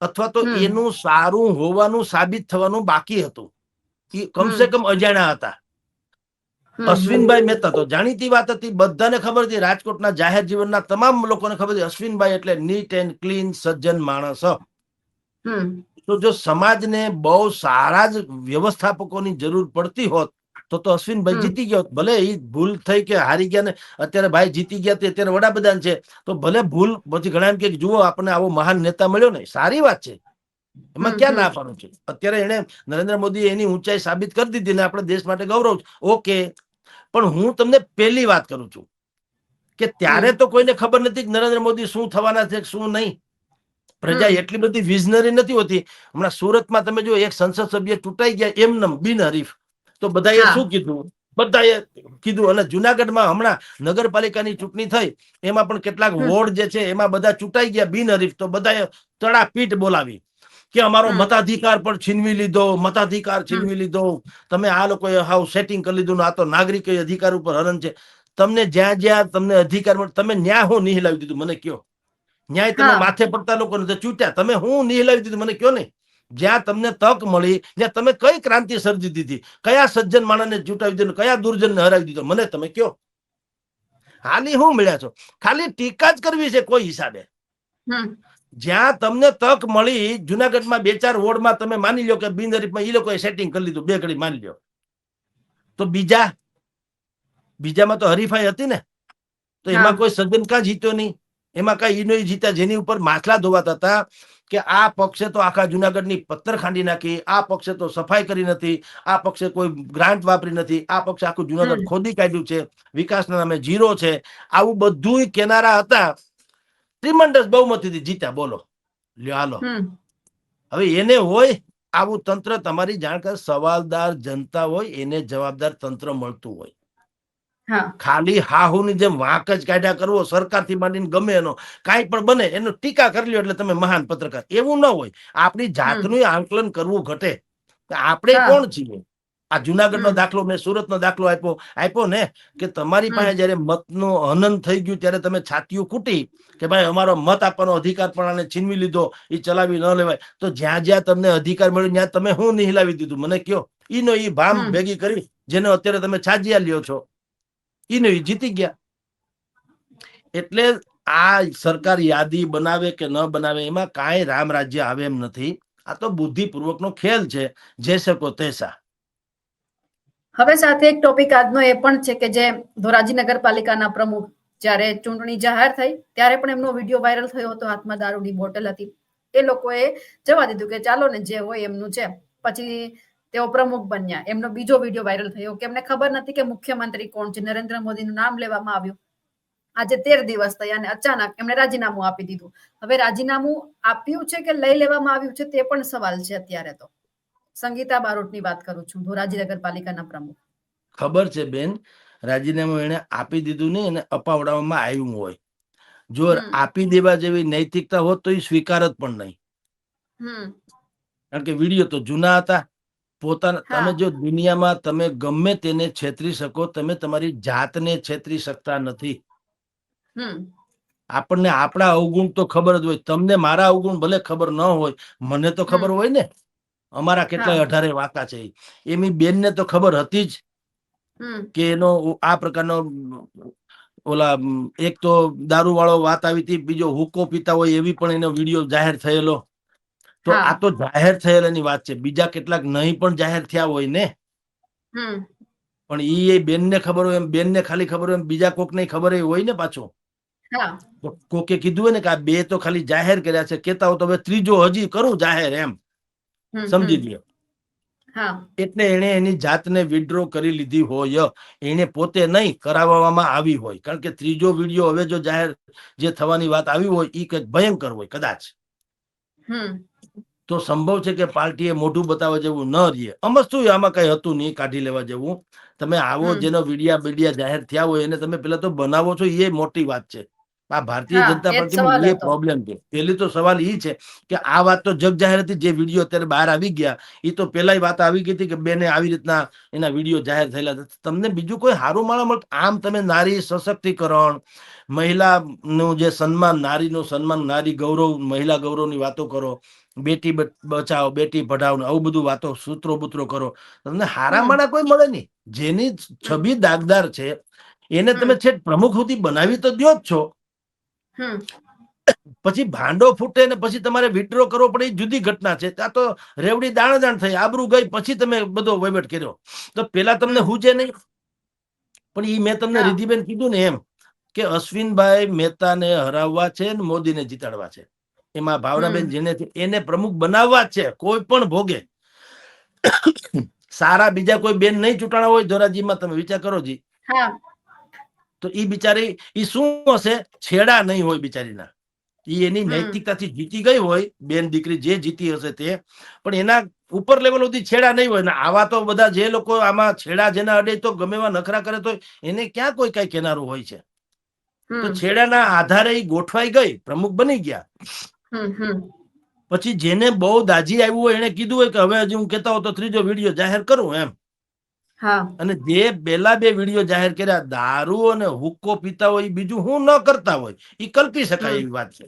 અથવા તો એનું સારું હોવાનું સાબિત થવાનું બાકી હતું. એ કમસે કમ અજાણ્યા હતા. અશ્વિનભાઈ મહેતા તો જાણીતી વાત હતી, બધાને ખબર હતી, રાજકોટના જાહેર જીવનના તમામ લોકોને ખબર હતી, અશ્વિનભાઈ એટલે નીટ એન્ડ ક્લીન સજ્જન માણસ. તો જો સમાજને બહુ સારા જ વ્યવસ્થાપકોની જરૂર પડતી હોત તો અશ્વિનભાઈ જીતી ગયો. ભલે એ ભૂલ થઈ કે હારી ગયા ને અત્યારે ભાઈ જીતી ગયા, તે અત્યારે વડાપ્રધાન છે, તો ભલે ભૂલ પછી ઘણા એમ કે જુઓ આપણને આવો મહાન નેતા મળ્યો ને, સારી વાત છે, એમાં ક્યાં ના પાડવું છે. અત્યારે એને નરેન્દ્ર મોદી એની ઊંચાઈ સાબિત કરી દીધી ને આપણે દેશ માટે ગૌરવ. ઓકે, પણ હું તમને પહેલી વાત કરું છું કે ત્યારે તો કોઈને ખબર નથી કે નરેન્દ્ર મોદી શું થવાના છે શું નહીં. પ્રજા એટલી બધી વિઝનરી નથી હોતી. હમણાં સુરતમાં તમે જો એક સંસદ સભ્ય ચૂંટાઈ ગયા એમને બિનહરીફ, તો બધાએ શું કીધું? બધાએ કીધું. અને જુનાગઢમાં હમણાં નગરપાલિકાની ચૂંટણી થઈ, એમાં પણ કેટલાક વોર્ડ જે છે એમાં બધા ચૂંટાઈ ગયા બિનહરીફ, તો બધાએ તડાપીટ બોલાવી કે અમારો મતાધિકાર પણ છીનવી લીધો, મતાધિકાર છીનવી લીધો, તમે આ લોકોએ હાવ સેટિંગ કરી લીધું, આ તો નાગરિક અધિકાર ઉપર હરણ છે. તમને જ્યાં જ્યાં તમને અધિકાર મળે તમે ન્યા હું નિહલાવી દીધું મને કયો? ન્યાય તમે માથે પડતા લોકોને તો ચૂંટ્યા, તમે હું નિહલાવી દીધું મને કયો નહીં? જ્યાં તમને તક મળી ત્યાં તમે કઈ ક્રાંતિ સર્જી દીધી? કયા સજ્જન માણસને ચૂંટાવી દીધું? કયા દુર્જનને હરાવી દીધો? મને તમે કયો. હાલી હું મળ્યા છો? ખાલી ટીકા જ કરવી છે કોઈ હિસાબે. જ્યાં તમને તક મળી, જુનાગઢમાં 2-4 વોર્ડમાં તમે માની લો કે બિનહરીફમાં એ લોકોએ સેટિંગ કરી લીધું, બે ઘડી માની લો, તો બીજામાં તો હરીફાઈ હતી ને, તો એમાં કોઈ સજ્જન કાં જીત્યો નહીં? એમાં કઈ ઈ નહીં જીત્યા જેની ઉપર માથલા ધોવાતા હતા કે આ પક્ષે તો આખા જુનાગઢની પત્તર ખાંડી નાખી, આ પક્ષે તો સફાઈ કરી નથી, આ પક્ષે કોઈ ગ્રાન્ટ વાપરી નથી, આ પક્ષે આખું જુનાગઢ ખોદી કાઢ્યું છે, વિકાસના નામે જીરો છે, આવું બધું કેનારા હતા. ટ્રીમન્ડસ બહુમતીથી જીત્યા. બોલો, લ્યો હાલો. હવે એને હોય આવું તંત્ર, તમારી જાણકાર સવાલદાર જનતા હોય એને જવાબદાર તંત્ર મળતું હોય. ખાલી હાહુની જેમ વાંક જ કાઢ્યા કરવો, સરકારથી માંડીને ગમે એનો કાંઈ પણ બને એનો ટીકા કરી લ્યો એટલે તમે મહાન પત્રકાર, એવું ન હોય. આપણી જાતનું આંકલન કરવું ઘટે. આપણે કોણ છીએ? આ જુનાગઢનો દાખલો, મેં સુરતનો દાખલો આપ્યો ને, કે તમારી પાસે જયારે મતનું હનન થઈ ગયું ત્યારે તમે છાતીઓ કૂટી કે ભાઈ અમારો મત આપવાનો અધિકાર પણ આને છીનવી લીધો, એ ચલાવી ન લેવાય. તો જ્યાં જ્યાં તમને અધિકાર મળ્યો ત્યાં તમે હું નિહલાવી દીધું મને કયો? ઈનો ઈ ભામ ભેગી કરી જેને અત્યારે તમે છાજિયા લ્યો છો, ઈને જીતી ગયા. એટલે આ સરકાર યાદી બનાવે કે ન બનાવે એમાં કાંઈ રામ રાજ્ય આવે એમ નથી. આ તો બુદ્ધિપૂર્વકનો ખેલ છે, જૈસે કો તૈસા. હવે સાથે એક ટોપિક આજનો એ પણ છે કે જે ધોરાજી નગરપાલિકાના પ્રમુખ જ્યારે ચૂંટણી જાહેર થઈ ત્યારે પણ એમનો વિડીયો વાયરલ થયો હતો, હાથમાં દારૂની બોટલ હતી. એ લોકોએ જવા દીધું કે ચાલો ને જે હોય એમનું છે. પછી તેઓ પ્રમુખ બન્યા. એમનો બીજો વિડીયો વાયરલ થયો કે એમને ખબર નથી કે મુખ્યમંત્રી કોણ છે. નરેન્દ્ર મોદીનું નામ લેવામાં આવ્યું. આજે 13 દિવસ થયા અને અચાનક એમણે રાજીનામું આપી દીધું. હવે રાજીનામું આપ્યું છે કે લઈ લેવામાં આવ્યું છે તે પણ સવાલ છે અત્યારે તો. સંગીતા બારોટની વાત કરું છું, ધોરાજી નગરપાલિકાના પ્રમુખ. ખબર છે બેન, રાજીનામું એને આપી દીધું નહીં, એને અપાવડાવવામાં આવ્યું હોય. જો આપી દેવા જેવી નૈતિકતા હોત તો એ સ્વીકાર જ પણ નહીં. કારણ કે વિડીયો તો જૂના હતા. પોતાના તમે જો દુનિયામાં તમે ગમે તેને છેતરી શકો, તમે તમારી જાતને છેતરી શકતા નથી. આપણને આપણા અવગુણ તો ખબર જ હોય. તમને મારા અવગુણ ભલે ખબર ન હોય, મને તો ખબર હોય ને. અમારા કેટલાય 18 વાંકા છે. એમની બેનને તો ખબર હતી જ કે એનો આ પ્રકારનો ઓલા એક તો દારૂ વાળો વાત આવી હતી, બીજો હુક્કો પીતા હોય એવી પણ એનો વિડીયો જાહેર થયેલો. તો આ તો જાહેર થયેલાની વાત છે. બીજા કેટલાક નહીં પણ જાહેર થયા હોય ને. પણ એ બેનને ખબર હોય એમ, બેનને ખાલી ખબર હોય એમ બીજા કોકને ખબર હોય ને પાછું. કોકે કીધું હોય ને કે આ બે તો ખાલી જાહેર કર્યા છે, કેતા હો તો હવે ત્રીજો હજી કરું જાહેર, એમ સમજી લ્યો. એટલે એને એની જાતને વિડ્રો કરી લીધી હોય. એને પોતે નહીં, કરાવવામાં આવી હોય. કારણ કે ત્રીજો વિડીયો હવે જો જાહેર જે થવાની વાત આવી હોય એ કંઈક ભયંકર હોય કદાચ. તો સંભવ છે કે પાર્ટીએ મોઢું બતાવવા જેવું ન રહે. શું આમાં કઈ હતું નહીં કાઢી લેવા જેવું. તમે આવો જેનો વિડિયા જાહેર થયા હોય એને તમે પેલા તો બનાવો છો, એ મોટી વાત છે. આ ભારતીય જનતા પાર્ટીમાં એ પ્રોબ્લેમ છે. પેલી તો સવાલ એ છે કે આ વાત તો જગ જાહેર હતી. જે વિડીયો અત્યારે બહાર આવી ગયા એ તો પેલા વાત આવી ગઈ હતી કે બેને આવી રીતના એના વિડીયો જાહેર થયેલા. તમને બીજું કોઈ હારું માણસ મળે. આમ તમે નારી સશક્તિકરણ, મહિલાનું જે સન્માન, નારીનું સન્માન, નારી ગૌરવ, મહિલા ગૌરવની વાતો કરો, બેટી બચાવો, બેટી પઢાવો, આવું બધું વાતો સૂત્રો બૂત્રો કરો. તમને હારા માણા કોઈ મળે નહીં. જેની છબી દાગદાર છે એને તમે છેક પ્રમુખ સુધી બનાવી તો દો જ છો. પછી ભાંડો ફૂટે ને પછી તમારે વિડ્રો કરવો પડે એ જુદી ઘટના છે. ત્યાં તો રેવડી દાણ થઈ, આબરૂ ગઈ, પછી તમે બધો વહીવટ કર્યો. તો પેલા તમને હુજે નહીં. પણ એ મેં તમને રિધિબેન કીધું ને એમ કે અશ્વિનભાઈ મહેતાને હરાવવા છે ને મોદીને જીતાડવા છે. એમાં ભાવનાબેન જેને છે એને પ્રમુખ બનાવવા જ છે કોઈ પણ ભોગે. સારા બીજા કોઈ બેન નહીં ચૂંટાણા હોય ધોરાજીમાં, તમે વિચાર કરો જી. તો એ બિચારી એ શું હશે? છેડા નહીં હોય બિચારીના. એ એની નૈતિકતાથી જીતી ગઈ હોય, બેન દીકરી જે જીતી હશે તે, પણ એના ઉપર લેવલ સુધી છેડા નહીં હોય. ને આવા તો બધા જે લોકો આમાં છેડા જેના અડે તો ગમે એવા નખરા કરે તો એને ક્યાં કોઈ કઈ કેનારું હોય છે. તો છેડાના આધારે એ ગોઠવાઈ ગઈ, પ્રમુખ બની ગયા. પછી જેને બહુ દાજી આવ્યું હોય એને કીધું હોય કે હવે હજી હું કહેતા હોઉં તો ત્રીજો વિડીયો જાહેર કરું એમ. અને જે પેલા બે વિડીયો જાહેર કર્યા દારૂ અને હુક્કો પીતા હોય બીજું હું ન કરતા હોય એ કલ્પી શકાય એવી વાત છે.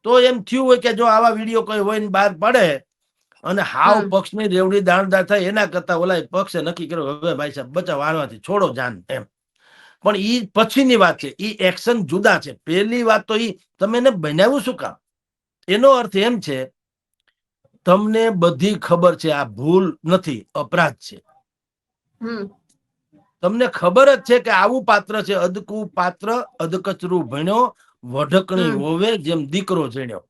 તો એમ થયું હોય કે જો આવા વિડીયો કોઈ હોય ને બહાર પડે અને હાવ પક્ષની રેવડી દાણદાર થાય એના કરતા ઓલા પક્ષે નક્કી કર્યો હવે ભાઈ સાહેબ બચાવ આણવાથી છોડો જાન એમ. પણ ઈ પછીની વાત છે, ઈ એક્શન જુદા છે. પહેલી વાત તો ઈ તમે એને બનાવ્યું શું કામ? એનો અર્થ એમ છે તમને બધી ખબર છે આ ભૂલ નથી, અપરાધ છે. તમને ખબર જ છે કે આવું પાત્ર છે, અદકું પાત્ર, અધકચરું ભણ્યો, વઢકણી હોવે જેમ દીકરો જેણ્યો.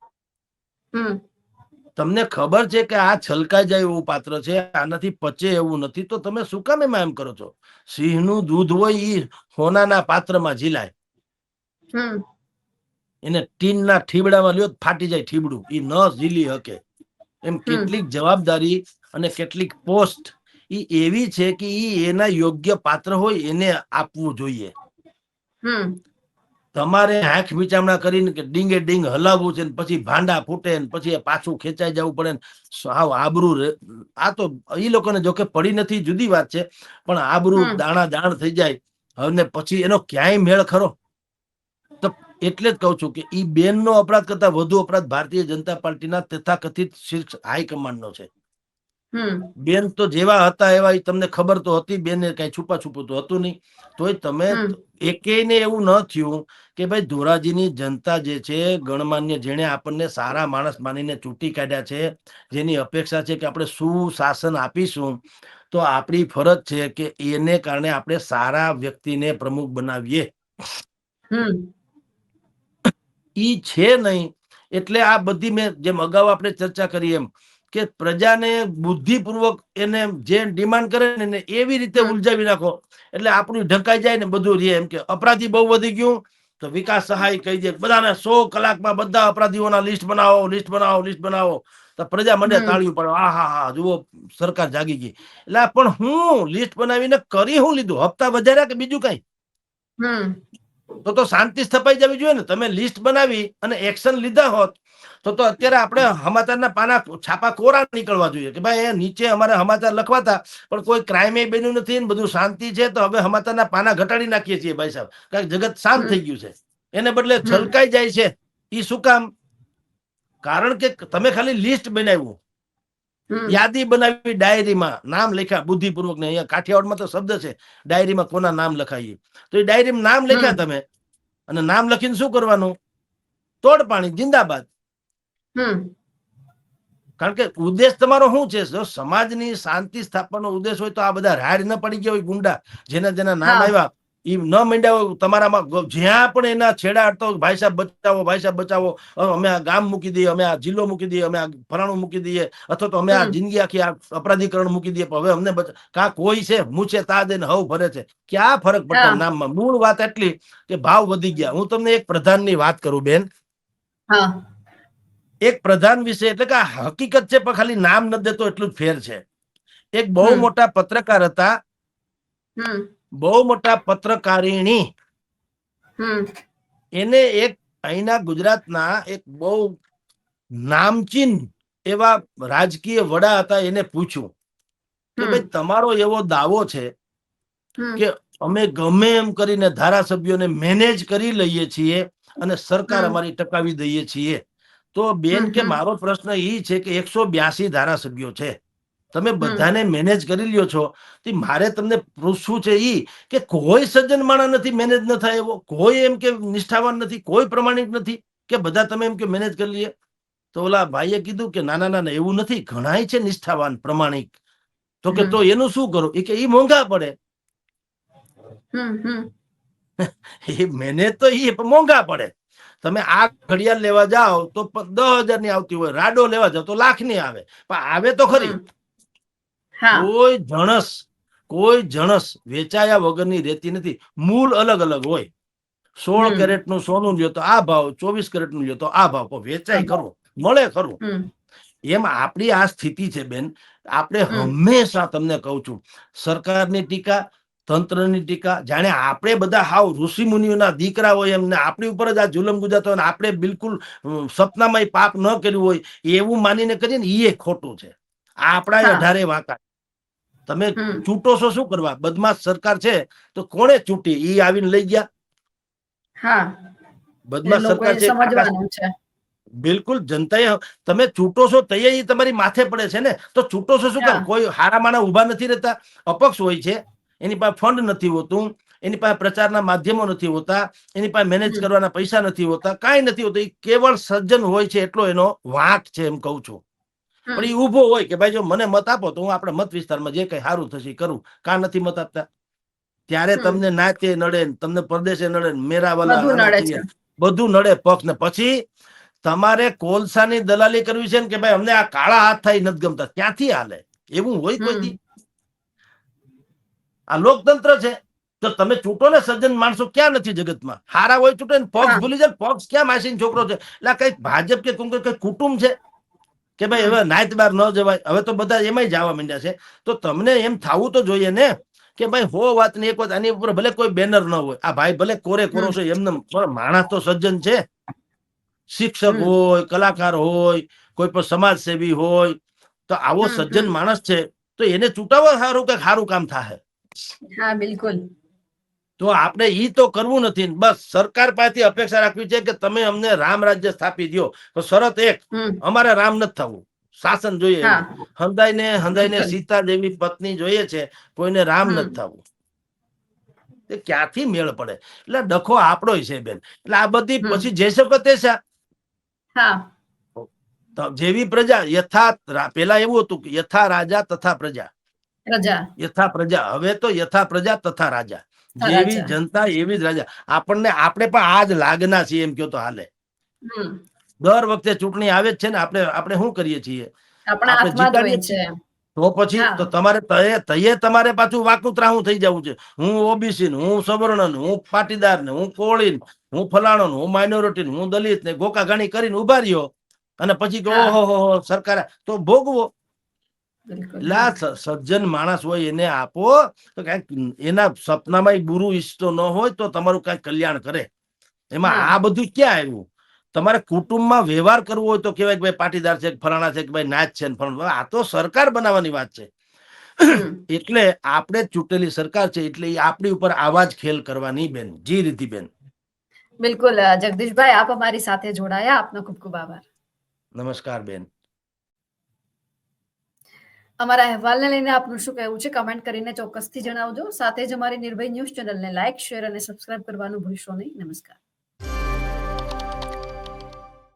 તમને ખબર છે કે આ છલકાઈ જાય એવું પાત્ર છે, આનાથી પચે એવું નથી, તો તમે શું કામ એમાં એમ કરો છો? સિંહનું દૂધ હોય ઈ સોનાના પાત્રમાં ઝીલાય. એને ટીનના ઠીબડામાં લ્યો ફાટી જાય ઠીબડું, ઈ ન ઝીલી હકે. એમ કેટલીક જવાબદારી અને કેટલીક પોસ્ટ ઈ એવી છે કે ઈ એના યોગ્ય પાત્ર હોય એને આપવું જોઈએ. તમારે આંખ વિચારણા કરીને કે ડીંગે ડીંગ હલાવવું છે, પછી ભાંડા ફૂટે ને પછી પાછું ખેંચાઈ જવું પડે ને સાવ આબરૂ. આ તો એ લોકોને જોકે પડી નથી જુદી વાત છે, પણ આબરૂ દાણા દાણ થઈ જાય અને પછી એનો ક્યાંય મેળ ખરો? તો એટલે જ કહું છું કે ઈ બેનનો અપરાધ કરતા વધુ અપરાધ ભારતીય જનતા પાર્ટીના તથાકથિત શીર્ષ હાઈકમાન્ડનો છે. બેન તો જેવા હતા એવા તમને ખબર તો હતી, બેને કઈ છુપા છુપું તો હતું નહીં. તોય તમે એકેયને એવું ન થયું કે ભાઈ ધોરાજીની જનતા જે છે ગણમાન્ય, જેણે આપણને સારા માણસ માનીને ચૂંટી કાઢ્યા છે, જેની અપેક્ષા છે કે આપણે સુશાસન આપીશું, તો આપણી ફરજ છે કે એને કારણે આપણે સારા વ્યક્તિને પ્રમુખ બનાવીએ. ઈ છે નહીં એટલે આ બધી મેં જેમ અગાઉ આપણે ચર્ચા કરી એમ કે પ્રજાને બુદ્ધિપૂર્વક એને જે ડિમાન્ડ કરે ને એવી રીતે ઉલઝાવી નાખો એટલે આપણું ઢંકાઈ જાય ને બધું રે. એમ કે અપરાધી બહુ વધી ગયું તો વિકાસ સહાય કહી દે બધાને 100 કલાકમાં બધા અપરાધીઓના લિસ્ટ બનાવો તો પ્રજા મંડે તાળીઓ પડે, આ હા હા જુઓ સરકાર જાગી ગઈ. એટલે પણ હું લિસ્ટ બનાવીને કરી હું લીધું? હપ્તા વધાર્યા કે બીજું કઈ? તો શાંતિ સ્થપાઈ જવી જોઈએ ને. તમે લિસ્ટ બનાવી અને એક્શન લીધા હોત તો અત્યારે આપણે સમાચારના પાના છાપા કોરા નીકળવા જોઈએ કે ભાઈ નીચે અમારે સમાચાર લખવાતા પણ કોઈ ક્રાઇમ બન્યું નથી ને બધું શાંતિ છે, તો હવે સમાચારના પાના ઘટાડી નાખીએ છીએ ભાઈ સાહેબ, કારણ જગત શાંત થઈ ગયું છે. એને બદલે છલકાઈ જાય છે. એ શું કામ? કારણ કે તમે ખાલી લિસ્ટ બનાવ્યું, યાદી બનાવી, ડાયરીમાં નામ લખ્યા બુદ્ધિપૂર્વક ને. અહીંયા કાઠિયાવાડમાં તો શબ્દ છે ડાયરીમાં કોના નામ લખાઈએ, તો એ ડાયરીમાં નામ લખ્યા તમે અને નામ લખીને શું કરવાનું? તોડ પાણી જિંદાબાદ. કારણ કે ઉદ્દેશ તમારો શું છે? જો સમાજની શાંતિ સ્થાપવાનો ઉદ્દેશ હોય તો આ બધા રાડ ન પડી ગયા હોય ગુંડા જેના જેના નામ આવ્યા એ ન માંડ્યા હોય તમારામાં, જ્યાં પણ એના છેડા અડતો ભાઈ સાહેબ બચાવો, અમે આ ગામ મૂકી દઈએ, અમે આ જિલ્લો મૂકી દઈએ, અમે આ ફલાણું મૂકી દઈએ, અથવા તો અમે આ જિંદગી આખી આ અપરાધીકરણ મૂકી દઈએ, હવે અમને કા કોઈ છે મૂછે તા દે ને હવ ભરે છે, ક્યાં ફરક પડતા નામમાં? મૂળ વાત એટલી કે ભાવ વધી ગયા. હું તમને એક પ્રધાનની વાત કરું બેન. એક પ્રધાન વિશે, એટલે કે હકીકત છે પણ ખાલી નામ નથી દેતો એટલું જ ફેર છે. એક બહુ મોટા પત્રકાર હતા, બહુ મોટા પત્રકારિણી. એને એક અહીંના ગુજરાતના એક બહુ નામચીન એવા રાજકીય વડા હતા, એને પૂછ્યું કે ભાઈ તમારો એવો દાવો છે કે અમે ગમે એમ કરીને ધારાસભ્યોને મેનેજ કરી લઈએ છીએ અને સરકાર અમારી ટકાવી દઈએ છીએ. તો બેન કે મારો પ્રશ્ન એ છે કે 182 ધારાસભ્યો છે, તમે બધાને મેનેજ કરી લ્યો છો, તો મારે તમને પૂછવું છે ઈ કે કોઈ સજ્જન માણસ નથી મેનેજ ન થાય એવો, કોઈ એમ કે નિષ્ઠાવાન નથી, કોઈ પ્રમાણિક નથી કે બધા તમે એમ કે મેનેજ કરી લઈએ? તો ઓલા ભાઈએ કીધું કે ના ના ના એવું નથી, ઘણાય છે નિષ્ઠાવાન પ્રમાણિક. તો કે તો એનું શું કરું? એ કે ઈ મોંઘા પડે. એ મેનેજ તો એ મોંઘા પડે. તમે આ ઘડિયાળ લેવા જાઓ તો 10,000 ની આવતી હોય, રાડો લેવા જાઓ તો લાખ ની આવે, પણ આવે તો ખરી. કોઈ જણસ વેચાયા વગરની રહેતી નથી. મૂળ અલગ અલગ હોય. 16 કેરેટ નું સોનું લ્યો તો આ ભાવ, 24 કેરેટ નું લ્યો તો આ ભાવ, વેચાય ખરું, મળે ખરું. એમ આપણી આ સ્થિતિ છે બેન. આપણે હંમેશા તમને કહું છું, સરકારની ટીકા, તંત્રની ટીકા, જાણે આપણે બધા હાવ ઋષિ મુનિઓના દીકરા હોય એમને આપણી ઉપર જ આ જુલમ ગુજાતો હોય, આપણે બિલકુલ સપનામાં પાપ ન કર્યું હોય એવું માનીને કરીએ ને, એ ખોટું છે. આપણા 18 વાંકા. તમે ચૂંટો છો શું કરવા? બદમાશ સરકાર છે તો કોણે ચૂંટી? ઈ આવીને લઈ ગયા. બદમાશ સરકાર છે. બિલકુલ જનતાએ, તમે છૂટો છો તૈયારી તમારી માથે પડે છે ને, તો છૂટો છો શું કામ? કોઈ હારા માણા ઉભા નથી રહેતા, અપક્ષ હોય છે, એની પાસે ફંડ નથી હોતું, એની પાસે પ્રચારના માધ્યમો નથી હોતા, એની પાસે મેનેજ કરવાના પૈસા નથી હોતા, કાંઈ નથી હોતું. એ કેવળ સજ્જન હોય છે એટલો એનો વાંક છે, એમ કઉ છું. પણ એ ઉભો હોય કે ભાઈ જો મને મત આપો તો હું આપણે મત વિસ્તારમાં જે કઈ સારું થશે કરું. કા નથી મત આપતા ત્યારે તમને નાતે નડે, તમને પરદેશે નડે, મેરાવાલા બધું નડે પક્ષ ને. પછી તમારે કોલસાની દલાલી કરવી છે ને કે ભાઈ અમને આ કાળા હાથ થાય નથી ગમતા, ક્યાંથી હાલે? એવું હોય કોઈ? આ લોકતંત્ર છે. તો તમે ચૂંટો ને સજ્જન માણસો ક્યાં નથી જગતમાં? હારા હોય ચૂંટે ને પક્ષ ભૂલી જાય. પક્ષ ક્યાં માસીન છોકરો છે? એટલે કઈ ભાજપ કે કઈ કુટુંબ છે કે ભાઈ હવે નાત બાર ન જવાય? હવે તો બધા એમાંય જવા માંડ્યા છે. તો તમને એમ થવું તો જોઈએ ને કે ભાઈ હો વાત ની એક વાત, આની ઉપર ભલે કોઈ બેનર ન હોય, આ ભાઈ ભલે કોરે કોરો છે એમને, માણસ તો સજ્જન છે. શિક્ષક હોય, કલાકાર હોય, કોઈ પણ સમાજ સેવી હોય, તો આવો સજ્જન માણસ છે તો એને ચૂંટાવવા સારું કે સારું કામ થાય. બિલકુલ. તો આપણે ઈ તો કરવું નથી. બસ સરકાર પાસેથી અપેક્ષા રાખવી છે કે તમે અમને રામ રાજ્ય સ્થાપી દો. તો શરત એક, અમારે રામ નથી થવું, શાસન જોઈએ એવું. હંધાઈને સીતા જેવી પત્ની જોઈએ છે, કોઈને રામ નથી થવું. એ ક્યાંથી મેળ પડે? એટલે ડખો આપણો છે બેન. એટલે આ બધી પછી જે શકો તે જેવી પ્રજા યથા, પેલા એવું હતું કે યથા રાજા તથા પ્રજા, યથા પ્રજા. હવે તો યથા પ્રજા તથા રાજા. જેવી જનતા એવી જ રાજા. આપણે પણ આજ લાગના છીએ એમ કયો તો હાલે. દર વખતે ચૂંટણી આવે જ છે ને, આપણે શું કરીએ છીએ આપણા આપણે હાથમાં જ જીતાડીએ હોય છીએ. છે. તો પછી હા. તો તમારે પાછું વાકુતરાહું થઈ જવું છે. હું ઓબીસી ને, હું સવર્ણ ને, હું પાટીદાર ને, હું કોળી ને, હું ફલાણો ને, હું માઇનોરિટી ને, હું દલિત ને, ગોકા ગાણી કરીને ઉભા રહ્યો અને પછી કે હા. ઓહો સરકાર તો ભોગવો. બિલકુલ. એટલે આ સજ્જન માણસ હોય એને આપો તો કઈક એના સપનામાં બુરું ઈચ્છતો ન હોય તો તમારું કઈક કલ્યાણ કરે. એમાં હા. આ બધું ક્યાં આવ્યું? તમારે કુટુંબમાં વ્યવહાર કરવો હોય તો કેવાય કે ભાઈ પાટીદાર છે, ફલાણા છે, કે ભાઈ નાચ છે, આ તો સરકાર બનાવવાની વાત છે. હમ. એટલે આપણે ચૂંટેલી સરકાર છે એટલે આપણી ઉપર આવા જ ખેલ કરવાની બેન. જી રીતિબેન. બિલકુલ જગદીશભાઈ, આપ અમારી સાથે જોડાયા, આપનો ખૂબ ખૂબ આભાર. નમસ્કાર બેન. અમારા અહેવાલને લઈને આપનું શું કહેવું છે કમેન્ટ કરીને ચોક્કસથી જણાવજો. સાથે જ અમારી નિર્ભય ન્યૂઝ ચેનલને લાઇક, શેર અને સબસ્ક્રાઇબ કરવાનું ભૂલશો નહીં. નમસ્કાર.